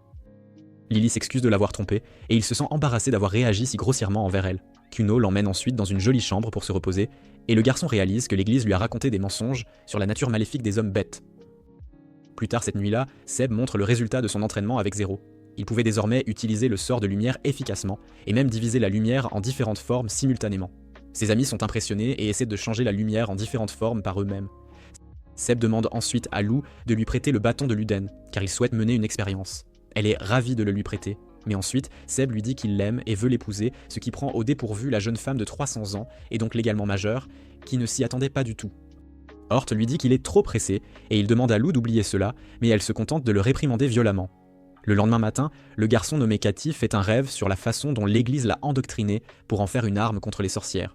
Lily s'excuse de l'avoir trompée, et il se sent embarrassé d'avoir réagi si grossièrement envers elle. Kuno l'emmène ensuite dans une jolie chambre pour se reposer, et le garçon réalise que l'église lui a raconté des mensonges sur la nature maléfique des hommes bêtes. Plus tard cette nuit-là, Seb montre le résultat de son entraînement avec Zero. Il pouvait désormais utiliser le sort de lumière efficacement, et même diviser la lumière en différentes formes simultanément. Ses amis sont impressionnés et essaient de changer la lumière en différentes formes par eux-mêmes. Seb demande ensuite à Lou de lui prêter le bâton de Luden, car il souhaite mener une expérience. Elle est ravie de le lui prêter, mais ensuite, Seb lui dit qu'il l'aime et veut l'épouser, ce qui prend au dépourvu la jeune femme de 300 ans, et donc légalement majeure, qui ne s'y attendait pas du tout. Hort lui dit qu'il est trop pressé, et il demande à Lou d'oublier cela, mais elle se contente de le réprimander violemment. Le lendemain matin, le garçon nommé Cathy fait un rêve sur la façon dont l'église l'a endoctriné pour en faire une arme contre les sorcières.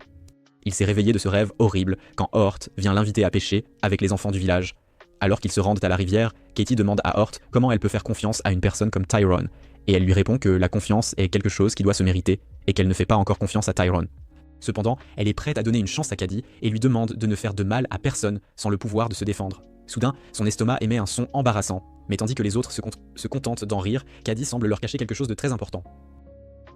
Il s'est réveillé de ce rêve horrible quand Hort vient l'inviter à pêcher avec les enfants du village. Alors qu'ils se rendent à la rivière, Katie demande à Hort comment elle peut faire confiance à une personne comme Tyrone, et elle lui répond que la confiance est quelque chose qui doit se mériter, et qu'elle ne fait pas encore confiance à Tyrone. Cependant, elle est prête à donner une chance à Caddy et lui demande de ne faire de mal à personne sans le pouvoir de se défendre. Soudain, son estomac émet un son embarrassant, mais tandis que les autres se contentent d'en rire, Caddy semble leur cacher quelque chose de très important.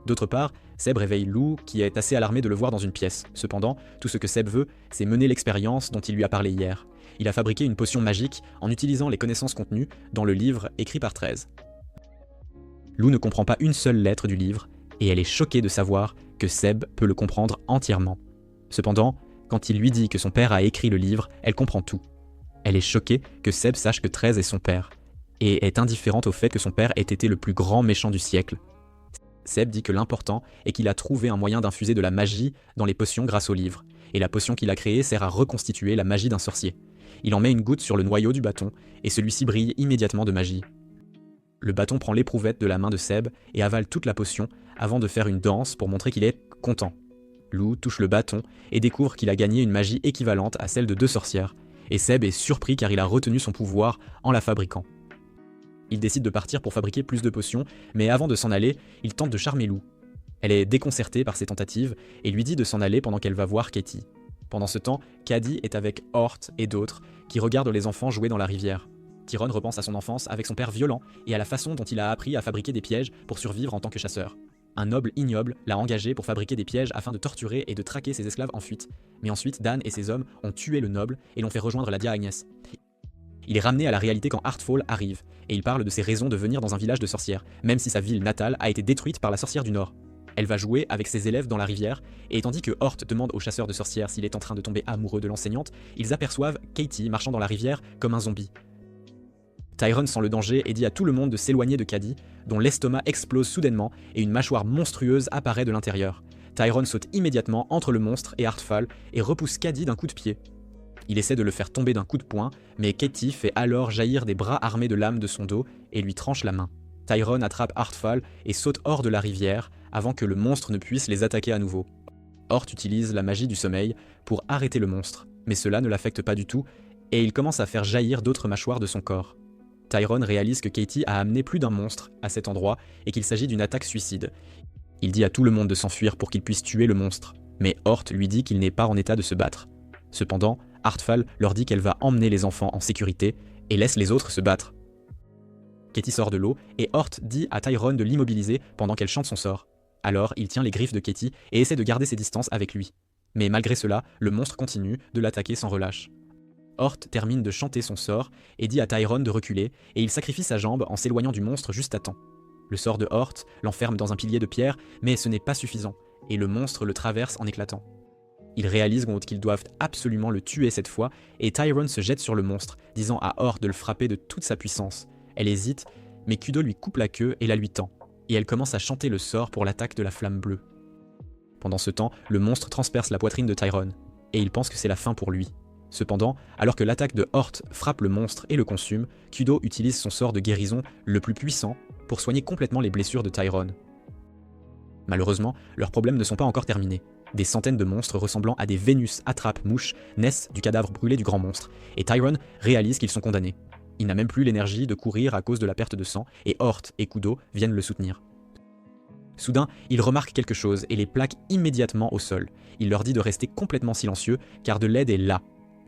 D'autre part, Seb réveille Lou, qui est assez alarmé de le voir dans une pièce. Cependant, tout ce que Seb veut, c'est mener l'expérience dont il lui a parlé hier. Il a fabriqué une potion magique en utilisant les connaissances contenues dans le livre écrit par 13. Lou ne comprend pas une seule lettre du livre, et elle est choquée de savoir que Seb peut le comprendre entièrement. Cependant, quand il lui dit que son père a écrit le livre, elle comprend tout. Elle est choquée que Seb sache que 13 est son père, et est indifférente au fait que son père ait été le plus grand méchant du siècle. Seb dit que l'important est qu'il a trouvé un moyen d'infuser de la magie dans les potions grâce au livre, et la potion qu'il a créée sert à reconstituer la magie d'un sorcier. Il en met une goutte sur le noyau du bâton, et celui-ci brille immédiatement de magie. Le bâton prend l'éprouvette de la main de Seb et avale toute la potion avant de faire une danse pour montrer qu'il est content. Lou touche le bâton et découvre qu'il a gagné une magie équivalente à celle de 2 sorcières, et Seb est surpris car il a retenu son pouvoir en la fabriquant. Il décide de partir pour fabriquer plus de potions, mais avant de s'en aller, il tente de charmer Lou. Elle est déconcertée par ses tentatives et lui dit de s'en aller pendant qu'elle va voir Katie. Pendant ce temps, Cady est avec Hort et d'autres qui regardent les enfants jouer dans la rivière. Tyrone repense à son enfance avec son père violent et à la façon dont il a appris à fabriquer des pièges pour survivre en tant que chasseur. Un noble ignoble l'a engagé pour fabriquer des pièges afin de torturer et de traquer ses esclaves en fuite. Mais ensuite, Dan et ses hommes ont tué le noble et l'ont fait rejoindre la Dia Agnès. Il est ramené à la réalité quand Heartfall arrive, et il parle de ses raisons de venir dans un village de sorcières, même si sa ville natale a été détruite par la sorcière du Nord. Elle va jouer avec ses élèves dans la rivière, et tandis que Hort demande au chasseur de sorcières s'il est en train de tomber amoureux de l'enseignante, ils aperçoivent Katie marchant dans la rivière comme un zombie. Tyrone sent le danger et dit à tout le monde de s'éloigner de Cady, dont l'estomac explose soudainement et une mâchoire monstrueuse apparaît de l'intérieur. Tyrone saute immédiatement entre le monstre et Heartfall et repousse Cady d'un coup de pied. Il essaie de le faire tomber d'un coup de poing, mais Katie fait alors jaillir des bras armés de lames de son dos et lui tranche la main. Tyrone attrape Heartfall et saute hors de la rivière avant que le monstre ne puisse les attaquer à nouveau. Hort utilise la magie du sommeil pour arrêter le monstre, mais cela ne l'affecte pas du tout et il commence à faire jaillir d'autres mâchoires de son corps. Tyrone réalise que Katie a amené plus d'un monstre à cet endroit et qu'il s'agit d'une attaque suicide. Il dit à tout le monde de s'enfuir pour qu'il puisse tuer le monstre, mais Hort lui dit qu'il n'est pas en état de se battre. Cependant, Heartfall leur dit qu'elle va emmener les enfants en sécurité et laisse les autres se battre. Katie sort de l'eau et Hort dit à Tyrone de l'immobiliser pendant qu'elle chante son sort. Alors il tient les griffes de Katie et essaie de garder ses distances avec lui. Mais malgré cela, le monstre continue de l'attaquer sans relâche. Hort termine de chanter son sort et dit à Tyrone de reculer et il sacrifie sa jambe en s'éloignant du monstre juste à temps. Le sort de Hort l'enferme dans un pilier de pierre, mais ce n'est pas suffisant et le monstre le traverse en éclatant. Ils réalisent qu'ils doivent absolument le tuer cette fois et Tyrone se jette sur le monstre, disant à Hort de le frapper de toute sa puissance. Elle hésite, mais Kudo lui coupe la queue et la lui tend, et elle commence à chanter le sort pour l'attaque de la flamme bleue. Pendant ce temps, le monstre transperce la poitrine de Tyrone, et il pense que c'est la fin pour lui. Cependant, alors que l'attaque de Hort frappe le monstre et le consume, Kudo utilise son sort de guérison le plus puissant pour soigner complètement les blessures de Tyrone. Malheureusement, leurs problèmes ne sont pas encore terminés. Des centaines de monstres ressemblant à des Vénus attrape-mouches naissent du cadavre brûlé du grand monstre, et Tyrone réalise qu'ils sont condamnés. Il n'a même plus l'énergie de courir à cause de la perte de sang, et Hort et Kudo viennent le soutenir. Soudain, il remarque quelque chose et les plaque immédiatement au sol. Il leur dit de rester complètement silencieux, car de l'aide est là.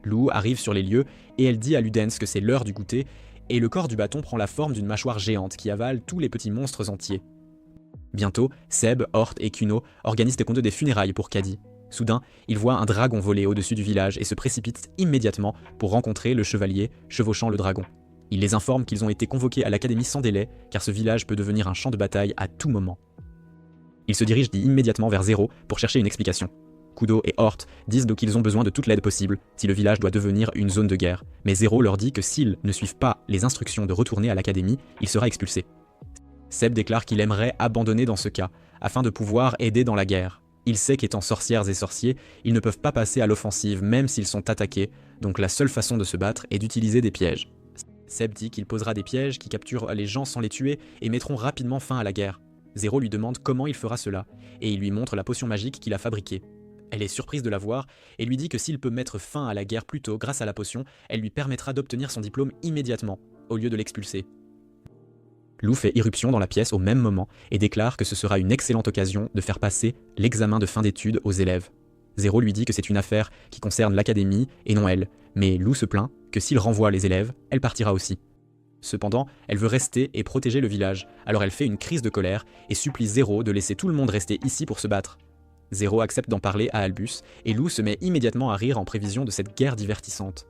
Lou arrive sur les lieux, et elle dit à Ludens que c'est l'heure du goûter, et le corps du bâton prend la forme d'une mâchoire géante qui avale tous les petits monstres entiers. Bientôt, Seb, Hort et Kuno organisent des funérailles pour Cady. Soudain, ils voient un dragon voler au-dessus du village et se précipitent immédiatement pour rencontrer le chevalier chevauchant le dragon. Il les informe qu'ils ont été convoqués à l'académie sans délai, car ce village peut devenir un champ de bataille à tout moment. Ils se dirigent immédiatement vers Zero pour chercher une explication. Kudo et Hort disent donc qu'ils ont besoin de toute l'aide possible si le village doit devenir une zone de guerre, mais Zero leur dit que s'ils ne suivent pas les instructions de retourner à l'académie, il sera expulsé. Seb déclare qu'il aimerait abandonner dans ce cas, afin de pouvoir aider dans la guerre. Il sait qu'étant sorcières et sorciers, ils ne peuvent pas passer à l'offensive même s'ils sont attaqués, donc la seule façon de se battre est d'utiliser des pièges. Seb dit qu'il posera des pièges qui capturent les gens sans les tuer et mettront rapidement fin à la guerre. Zero lui demande comment il fera cela, et il lui montre la potion magique qu'il a fabriquée. Elle est surprise de la voir et lui dit que s'il peut mettre fin à la guerre plus tôt grâce à la potion, elle lui permettra d'obtenir son diplôme immédiatement, au lieu de l'expulser. Lou fait irruption dans la pièce au même moment et déclare que ce sera une excellente occasion de faire passer l'examen de fin d'études aux élèves. Zero lui dit que c'est une affaire qui concerne l'académie et non elle, mais Lou se plaint que s'il renvoie les élèves, elle partira aussi. Cependant, elle veut rester et protéger le village, alors elle fait une crise de colère et supplie Zero de laisser tout le monde rester ici pour se battre. Zero accepte d'en parler à Albus et Lou se met immédiatement à rire en prévision de cette guerre divertissante.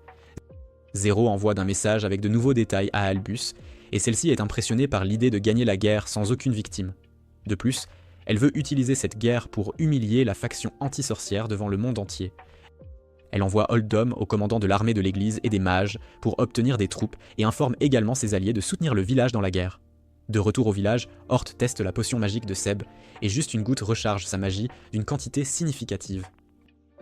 Zero envoie un message avec de nouveaux détails à Albus et celle-ci est impressionnée par l'idée de gagner la guerre sans aucune victime. De plus, elle veut utiliser cette guerre pour humilier la faction anti-sorcière devant le monde entier. Elle envoie Oldom au commandant de l'armée de l'église et des mages pour obtenir des troupes et informe également ses alliés de soutenir le village dans la guerre. De retour au village, Hort teste la potion magique de Seb et juste une goutte recharge sa magie d'une quantité significative.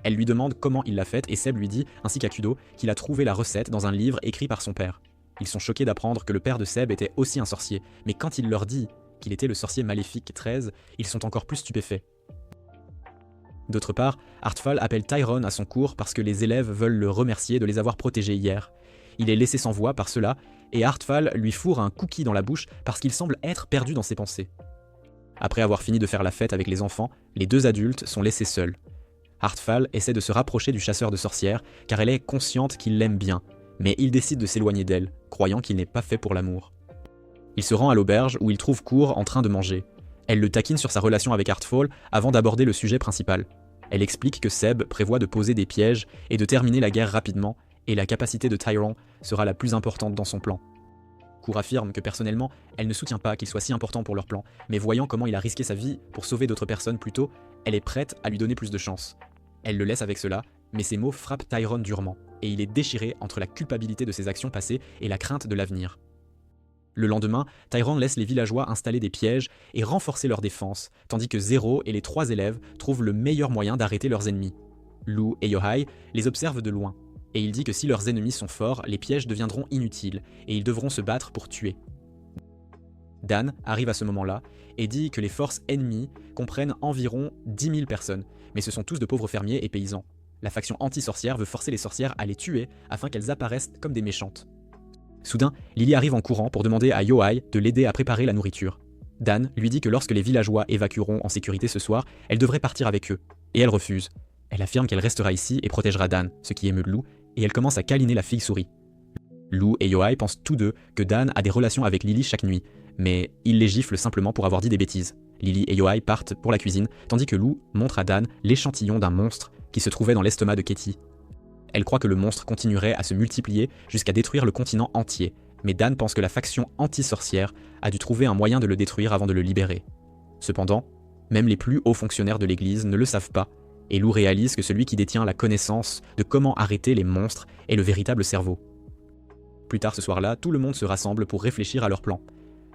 Elle lui demande comment il l'a faite et Seb lui dit, ainsi qu'à Kudo, qu'il a trouvé la recette dans un livre écrit par son père. Ils sont choqués d'apprendre que le père de Seb était aussi un sorcier, mais quand il leur dit qu'il était le sorcier maléfique 13, ils sont encore plus stupéfaits. D'autre part, Hartfall appelle Tyrone à son cours parce que les élèves veulent le remercier de les avoir protégés hier. Il est laissé sans voix par cela, et Hartfall lui fourre un cookie dans la bouche parce qu'il semble être perdu dans ses pensées. Après avoir fini de faire la fête avec les enfants, les deux adultes sont laissés seuls. Hartfall essaie de se rapprocher du chasseur de sorcières car elle est consciente qu'il l'aime bien, mais il décide de s'éloigner d'elle, croyant qu'il n'est pas fait pour l'amour. Il se rend à l'auberge où il trouve Cour en train de manger. Elle le taquine sur sa relation avec Hartfall avant d'aborder le sujet principal. Elle explique que Seb prévoit de poser des pièges et de terminer la guerre rapidement, et la capacité de Tyrone sera la plus importante dans son plan. Cour affirme que personnellement, elle ne soutient pas qu'il soit si important pour leur plan, mais voyant comment il a risqué sa vie pour sauver d'autres personnes plus tôt, elle est prête à lui donner plus de chance. Elle le laisse avec cela, mais ces mots frappent Tyrone durement, et il est déchiré entre la culpabilité de ses actions passées et la crainte de l'avenir. Le lendemain, Tyrone laisse les villageois installer des pièges et renforcer leur défense, tandis que Zero et les 3 élèves trouvent le meilleur moyen d'arrêter leurs ennemis. Lou et Yohai les observent de loin, et il dit que si leurs ennemis sont forts, les pièges deviendront inutiles, et ils devront se battre pour tuer. Dan arrive à ce moment-là, et dit que les forces ennemies comprennent environ 10 000 personnes, mais ce sont tous de pauvres fermiers et paysans. La faction anti-sorcière veut forcer les sorcières à les tuer afin qu'elles apparaissent comme des méchantes. Soudain, Lily arrive en courant pour demander à Yohai de l'aider à préparer la nourriture. Dan lui dit que lorsque les villageois évacueront en sécurité ce soir, elle devrait partir avec eux, et elle refuse. Elle affirme qu'elle restera ici et protégera Dan, ce qui émeut Lou, et elle commence à câliner la fille souris. Lou et Yohai pensent tous deux que Dan a des relations avec Lily chaque nuit, mais il les gifle simplement pour avoir dit des bêtises. Lily et Yohai partent pour la cuisine, tandis que Lou montre à Dan l'échantillon d'un monstre qui se trouvait dans l'estomac de Katie. Elle croit que le monstre continuerait à se multiplier jusqu'à détruire le continent entier, mais Dan pense que la faction anti-sorcière a dû trouver un moyen de le détruire avant de le libérer. Cependant, même les plus hauts fonctionnaires de l'église ne le savent pas, et Lou réalise que celui qui détient la connaissance de comment arrêter les monstres est le véritable cerveau. Plus tard ce soir-là, tout le monde se rassemble pour réfléchir à leur plan.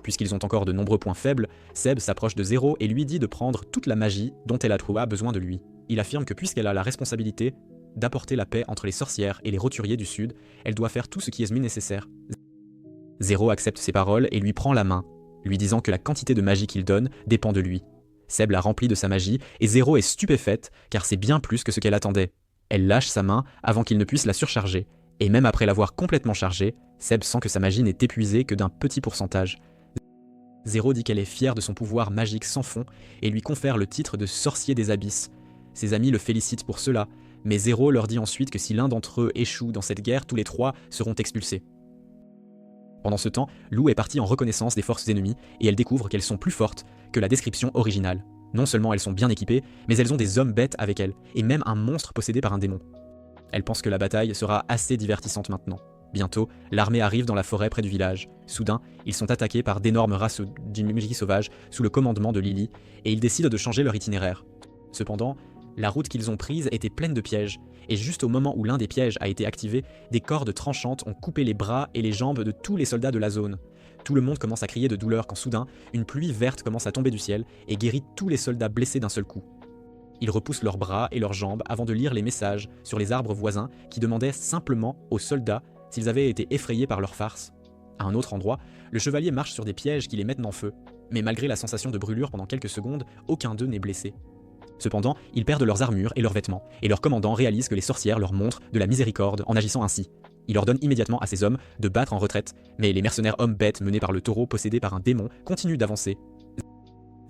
Puisqu'ils ont encore de nombreux points faibles, Seb s'approche de Zero et lui dit de prendre toute la magie dont elle a besoin de lui. Il affirme que puisqu'elle a la responsabilité d'apporter la paix entre les sorcières et les roturiers du Sud, elle doit faire tout ce qui est nécessaire. Zero accepte ses paroles et lui prend la main, lui disant que la quantité de magie qu'il donne dépend de lui. Seb la remplit de sa magie et Zero est stupéfaite car c'est bien plus que ce qu'elle attendait. Elle lâche sa main avant qu'il ne puisse la surcharger, et même après l'avoir complètement chargée, Seb sent que sa magie n'est épuisée que d'un petit pourcentage. Zero dit qu'elle est fière de son pouvoir magique sans fond et lui confère le titre de sorcier des abysses. Ses amis le félicitent pour cela, mais Zero leur dit ensuite que si l'un d'entre eux échoue dans cette guerre, tous les 3 seront expulsés. Pendant ce temps, Lou est partie en reconnaissance des forces ennemies et elle découvre qu'elles sont plus fortes que la description originale. Non seulement elles sont bien équipées, mais elles ont des hommes bêtes avec elles, et même un monstre possédé par un démon. Elle pense que la bataille sera assez divertissante maintenant. Bientôt, l'armée arrive dans la forêt près du village. Soudain, ils sont attaqués par d'énormes races d'immuneries sauvages sous le commandement de Lily, et ils décident de changer leur itinéraire. Cependant, la route qu'ils ont prise était pleine de pièges, et juste au moment où l'un des pièges a été activé, des cordes tranchantes ont coupé les bras et les jambes de tous les soldats de la zone. Tout le monde commence à crier de douleur quand soudain, une pluie verte commence à tomber du ciel et guérit tous les soldats blessés d'un seul coup. Ils repoussent leurs bras et leurs jambes avant de lire les messages sur les arbres voisins qui demandaient simplement aux soldats s'ils avaient été effrayés par leur farce. À un autre endroit, le chevalier marche sur des pièges qui les mettent en feu, mais malgré la sensation de brûlure pendant quelques secondes, aucun d'eux n'est blessé. Cependant, ils perdent leurs armures et leurs vêtements, et leur commandant réalise que les sorcières leur montrent de la miséricorde en agissant ainsi. Il ordonne immédiatement à ses hommes de battre en retraite, mais les mercenaires hommes bêtes menés par le taureau possédé par un démon continuent d'avancer.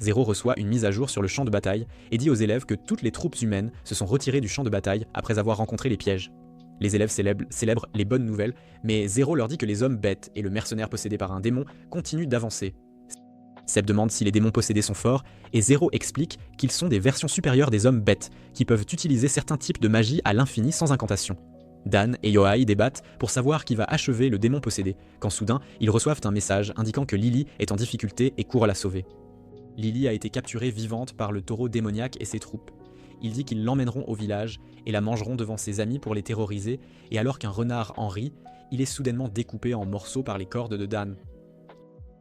Zero reçoit une mise à jour sur le champ de bataille et dit aux élèves que toutes les troupes humaines se sont retirées du champ de bataille après avoir rencontré les pièges. Les élèves célèbrent les bonnes nouvelles, mais Zero leur dit que les hommes bêtes et le mercenaire possédé par un démon continuent d'avancer. Seb demande si les démons possédés sont forts, et Zero explique qu'ils sont des versions supérieures des hommes bêtes, qui peuvent utiliser certains types de magie à l'infini sans incantation. Dan et Yohai débattent pour savoir qui va achever le démon possédé, quand soudain, ils reçoivent un message indiquant que Lily est en difficulté et court à la sauver. Lily a été capturée vivante par le taureau démoniaque et ses troupes. Il dit qu'ils l'emmèneront au village et la mangeront devant ses amis pour les terroriser, et alors qu'un renard en rit, il est soudainement découpé en morceaux par les cordes de Dan.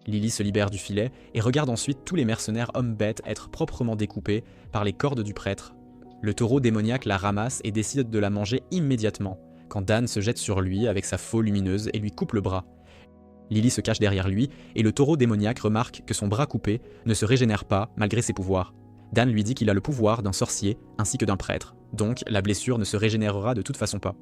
Lily se libère du filet et regarde ensuite tous les mercenaires hommes-bêtes être proprement découpés par les cordes du prêtre. Le taureau démoniaque la ramasse et décide de la manger immédiatement, quand Dan se jette sur lui avec sa faux lumineuse et lui coupe le bras. Lily se cache derrière lui et le taureau démoniaque remarque que son bras coupé ne se régénère pas malgré ses pouvoirs. Dan lui dit qu'il a le pouvoir d'un sorcier ainsi que d'un prêtre, donc la blessure ne se régénérera de toute façon pas.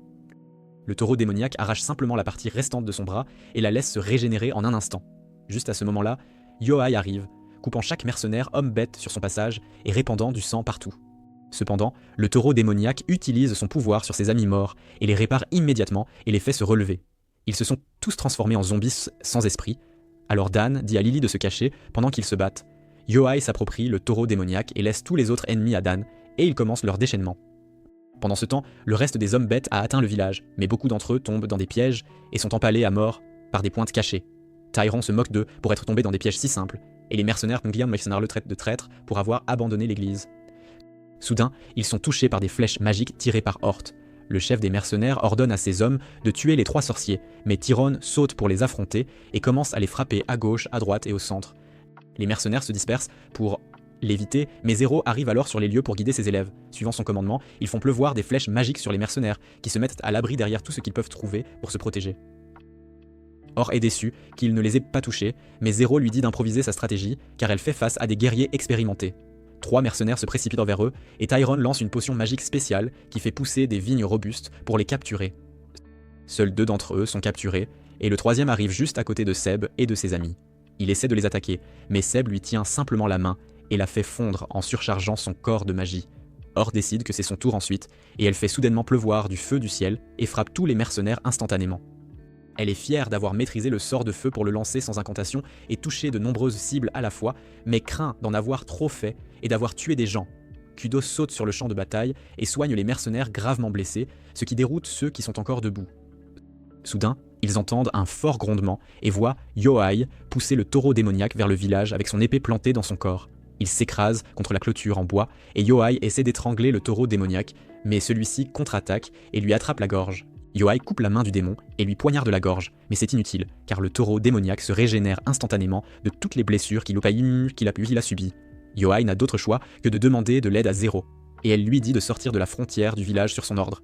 Le taureau démoniaque arrache simplement la partie restante de son bras et la laisse se régénérer en un instant. Juste à ce moment-là, Yo-Ai arrive, coupant chaque mercenaire homme-bête sur son passage et répandant du sang partout. Cependant, le taureau démoniaque utilise son pouvoir sur ses amis morts et les répare immédiatement et les fait se relever. Ils se sont tous transformés en zombies sans esprit. Alors Dan dit à Lily de se cacher pendant qu'ils se battent. Yo-Ai s'approprie le taureau démoniaque et laisse tous les autres ennemis à Dan, et ils commencent leur déchaînement. Pendant ce temps, le reste des hommes bêtes a atteint le village, mais beaucoup d'entre eux tombent dans des pièges et sont empalés à mort par des pointes cachées. Tyron se moque d'eux pour être tombés dans des pièges si simples, et les mercenaires Guillaume le traite de traître pour avoir abandonné l'église. Soudain, ils sont touchés par des flèches magiques tirées par Hort. Le chef des mercenaires ordonne à ses hommes de tuer les 3 sorciers, mais Tyrone saute pour les affronter et commence à les frapper à gauche, à droite et au centre. Les mercenaires se dispersent pour l'éviter, mais Zero arrive alors sur les lieux pour guider ses élèves. Suivant son commandement, ils font pleuvoir des flèches magiques sur les mercenaires, qui se mettent à l'abri derrière tout ce qu'ils peuvent trouver pour se protéger. Or est déçu qu'il ne les ait pas touchés, mais Zero lui dit d'improviser sa stratégie, car elle fait face à des guerriers expérimentés. 3 mercenaires se précipitent vers eux, et Tyrone lance une potion magique spéciale qui fait pousser des vignes robustes pour les capturer. Seuls 2 d'entre eux sont capturés, et le 3e arrive juste à côté de Seb et de ses amis. Il essaie de les attaquer, mais Seb lui tient simplement la main et la fait fondre en surchargeant son corps de magie. Hort décide que c'est son tour ensuite, et elle fait soudainement pleuvoir du feu du ciel et frappe tous les mercenaires instantanément. Elle est fière d'avoir maîtrisé le sort de feu pour le lancer sans incantation et toucher de nombreuses cibles à la fois, mais craint d'en avoir trop fait et d'avoir tué des gens. Kudo saute sur le champ de bataille et soigne les mercenaires gravement blessés, ce qui déroute ceux qui sont encore debout. Soudain, ils entendent un fort grondement et voient Yo-Ai pousser le taureau démoniaque vers le village avec son épée plantée dans son corps. Il s'écrase contre la clôture en bois et Yo-Ai essaie d'étrangler le taureau démoniaque, mais celui-ci contre-attaque et lui attrape la gorge. Yo-Ai coupe la main du démon et lui poignarde la gorge, mais c'est inutile, car le taureau démoniaque se régénère instantanément de toutes les blessures qu'il a subies. Yo-Ai n'a d'autre choix que de demander de l'aide à Zero, et elle lui dit de sortir de la frontière du village sur son ordre.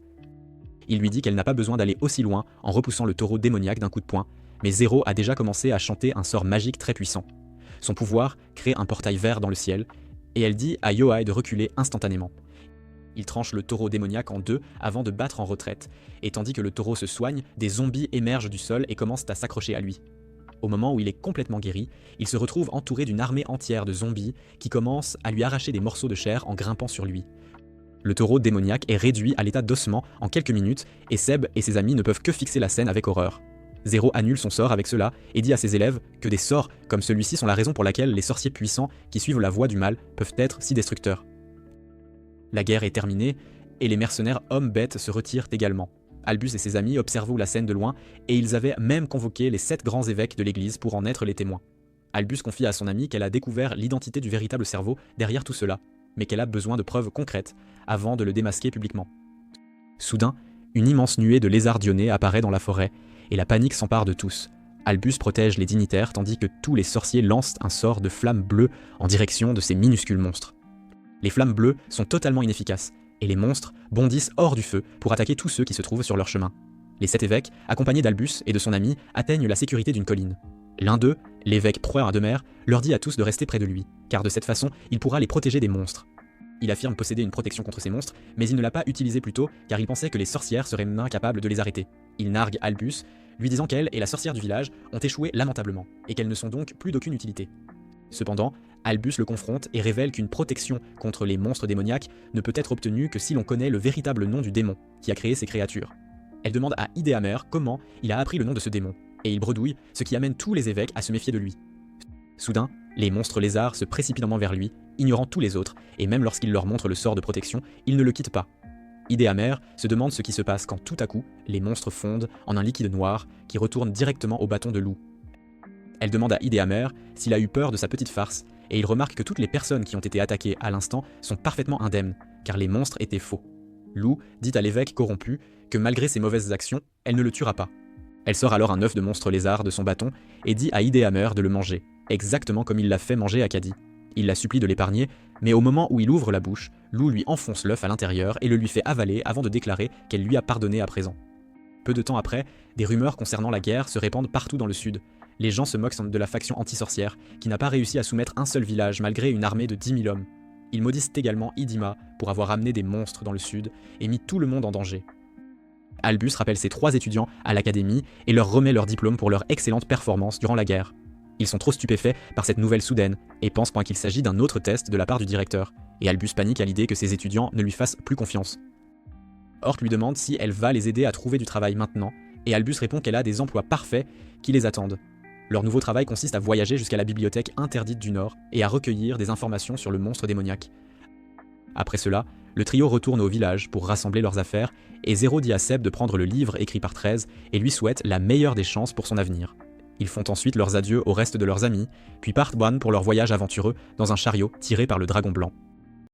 Il lui dit qu'elle n'a pas besoin d'aller aussi loin en repoussant le taureau démoniaque d'un coup de poing, mais Zero a déjà commencé à chanter un sort magique très puissant. Son pouvoir crée un portail vert dans le ciel, et elle dit à Yo-Ai de reculer instantanément. Il tranche le taureau démoniaque en 2 avant de battre en retraite, et tandis que le taureau se soigne, des zombies émergent du sol et commencent à s'accrocher à lui. Au moment où il est complètement guéri, il se retrouve entouré d'une armée entière de zombies qui commencent à lui arracher des morceaux de chair en grimpant sur lui. Le taureau démoniaque est réduit à l'état d'ossement en quelques minutes, et Seb et ses amis ne peuvent que fixer la scène avec horreur. Zero annule son sort avec cela et dit à ses élèves que des sorts comme celui-ci sont la raison pour laquelle les sorciers puissants qui suivent la voie du mal peuvent être si destructeurs. La guerre est terminée, et les mercenaires hommes-bêtes se retirent également. Albus et ses amis observent la scène de loin, et ils avaient même convoqué les 7 grands évêques de l'église pour en être les témoins. Albus confie à son ami qu'elle a découvert l'identité du véritable cerveau derrière tout cela, mais qu'elle a besoin de preuves concrètes avant de le démasquer publiquement. Soudain, une immense nuée de lézards dionnées apparaît dans la forêt, et la panique s'empare de tous. Albus protège les dignitaires tandis que tous les sorciers lancent un sort de flammes bleues en direction de ces minuscules monstres. Les flammes bleues sont totalement inefficaces, et les monstres bondissent hors du feu pour attaquer tous ceux qui se trouvent sur leur chemin. Les 7 évêques, accompagnés d'Albus et de son ami, atteignent la sécurité d'une colline. L'un d'eux, l'évêque Preur de Mer, leur dit à tous de rester près de lui, car de cette façon, il pourra les protéger des monstres. Il affirme posséder une protection contre ces monstres, mais il ne l'a pas utilisée plus tôt, car il pensait que les sorcières seraient incapables de les arrêter. Il nargue Albus, lui disant qu'elle et la sorcière du village ont échoué lamentablement, et qu'elles ne sont donc plus d'aucune utilité. Cependant, Albus le confronte et révèle qu'une protection contre les monstres démoniaques ne peut être obtenue que si l'on connaît le véritable nom du démon qui a créé ces créatures. Elle demande à Idéamer comment il a appris le nom de ce démon, et il bredouille, ce qui amène tous les évêques à se méfier de lui. Soudain, les monstres lézards se précipitent vers lui, ignorant tous les autres, et même lorsqu'il leur montre le sort de protection, ils ne le quittent pas. Idéamer se demande ce qui se passe quand tout à coup, les monstres fondent en un liquide noir qui retourne directement au bâton de loup. Elle demande à Idéamer s'il a eu peur de sa petite farce, et il remarque que toutes les personnes qui ont été attaquées à l'instant sont parfaitement indemnes, car les monstres étaient faux. Lou dit à l'évêque corrompu que malgré ses mauvaises actions, elle ne le tuera pas. Elle sort alors un œuf de monstre lézard de son bâton et dit à Idéamer de le manger, exactement comme il l'a fait manger à Caddy. Il la supplie de l'épargner, mais au moment où il ouvre la bouche, Lou lui enfonce l'œuf à l'intérieur et le lui fait avaler avant de déclarer qu'elle lui a pardonné à présent. Peu de temps après, des rumeurs concernant la guerre se répandent partout dans le sud. Les gens se moquent de la faction anti-sorcière, qui n'a pas réussi à soumettre un seul village malgré une armée de 10 000 hommes. Ils maudissent également Idima pour avoir amené des monstres dans le sud et mis tout le monde en danger. Albus rappelle ses 3 étudiants à l'académie et leur remet leur diplôme pour leur excellente performance durant la guerre. Ils sont trop stupéfaits par cette nouvelle soudaine et pensent qu'il s'agit d'un autre test de la part du directeur, et Albus panique à l'idée que ses étudiants ne lui fassent plus confiance. Hort lui demande si elle va les aider à trouver du travail maintenant, et Albus répond qu'elle a des emplois parfaits qui les attendent. Leur nouveau travail consiste à voyager jusqu'à la bibliothèque interdite du Nord et à recueillir des informations sur le monstre démoniaque. Après cela, le trio retourne au village pour rassembler leurs affaires, et Zéro dit à Seb de prendre le livre écrit par 13 et lui souhaite la meilleure des chances pour son avenir. Ils font ensuite leurs adieux au reste de leurs amis, puis partent pour leur voyage aventureux dans un chariot tiré par le dragon blanc.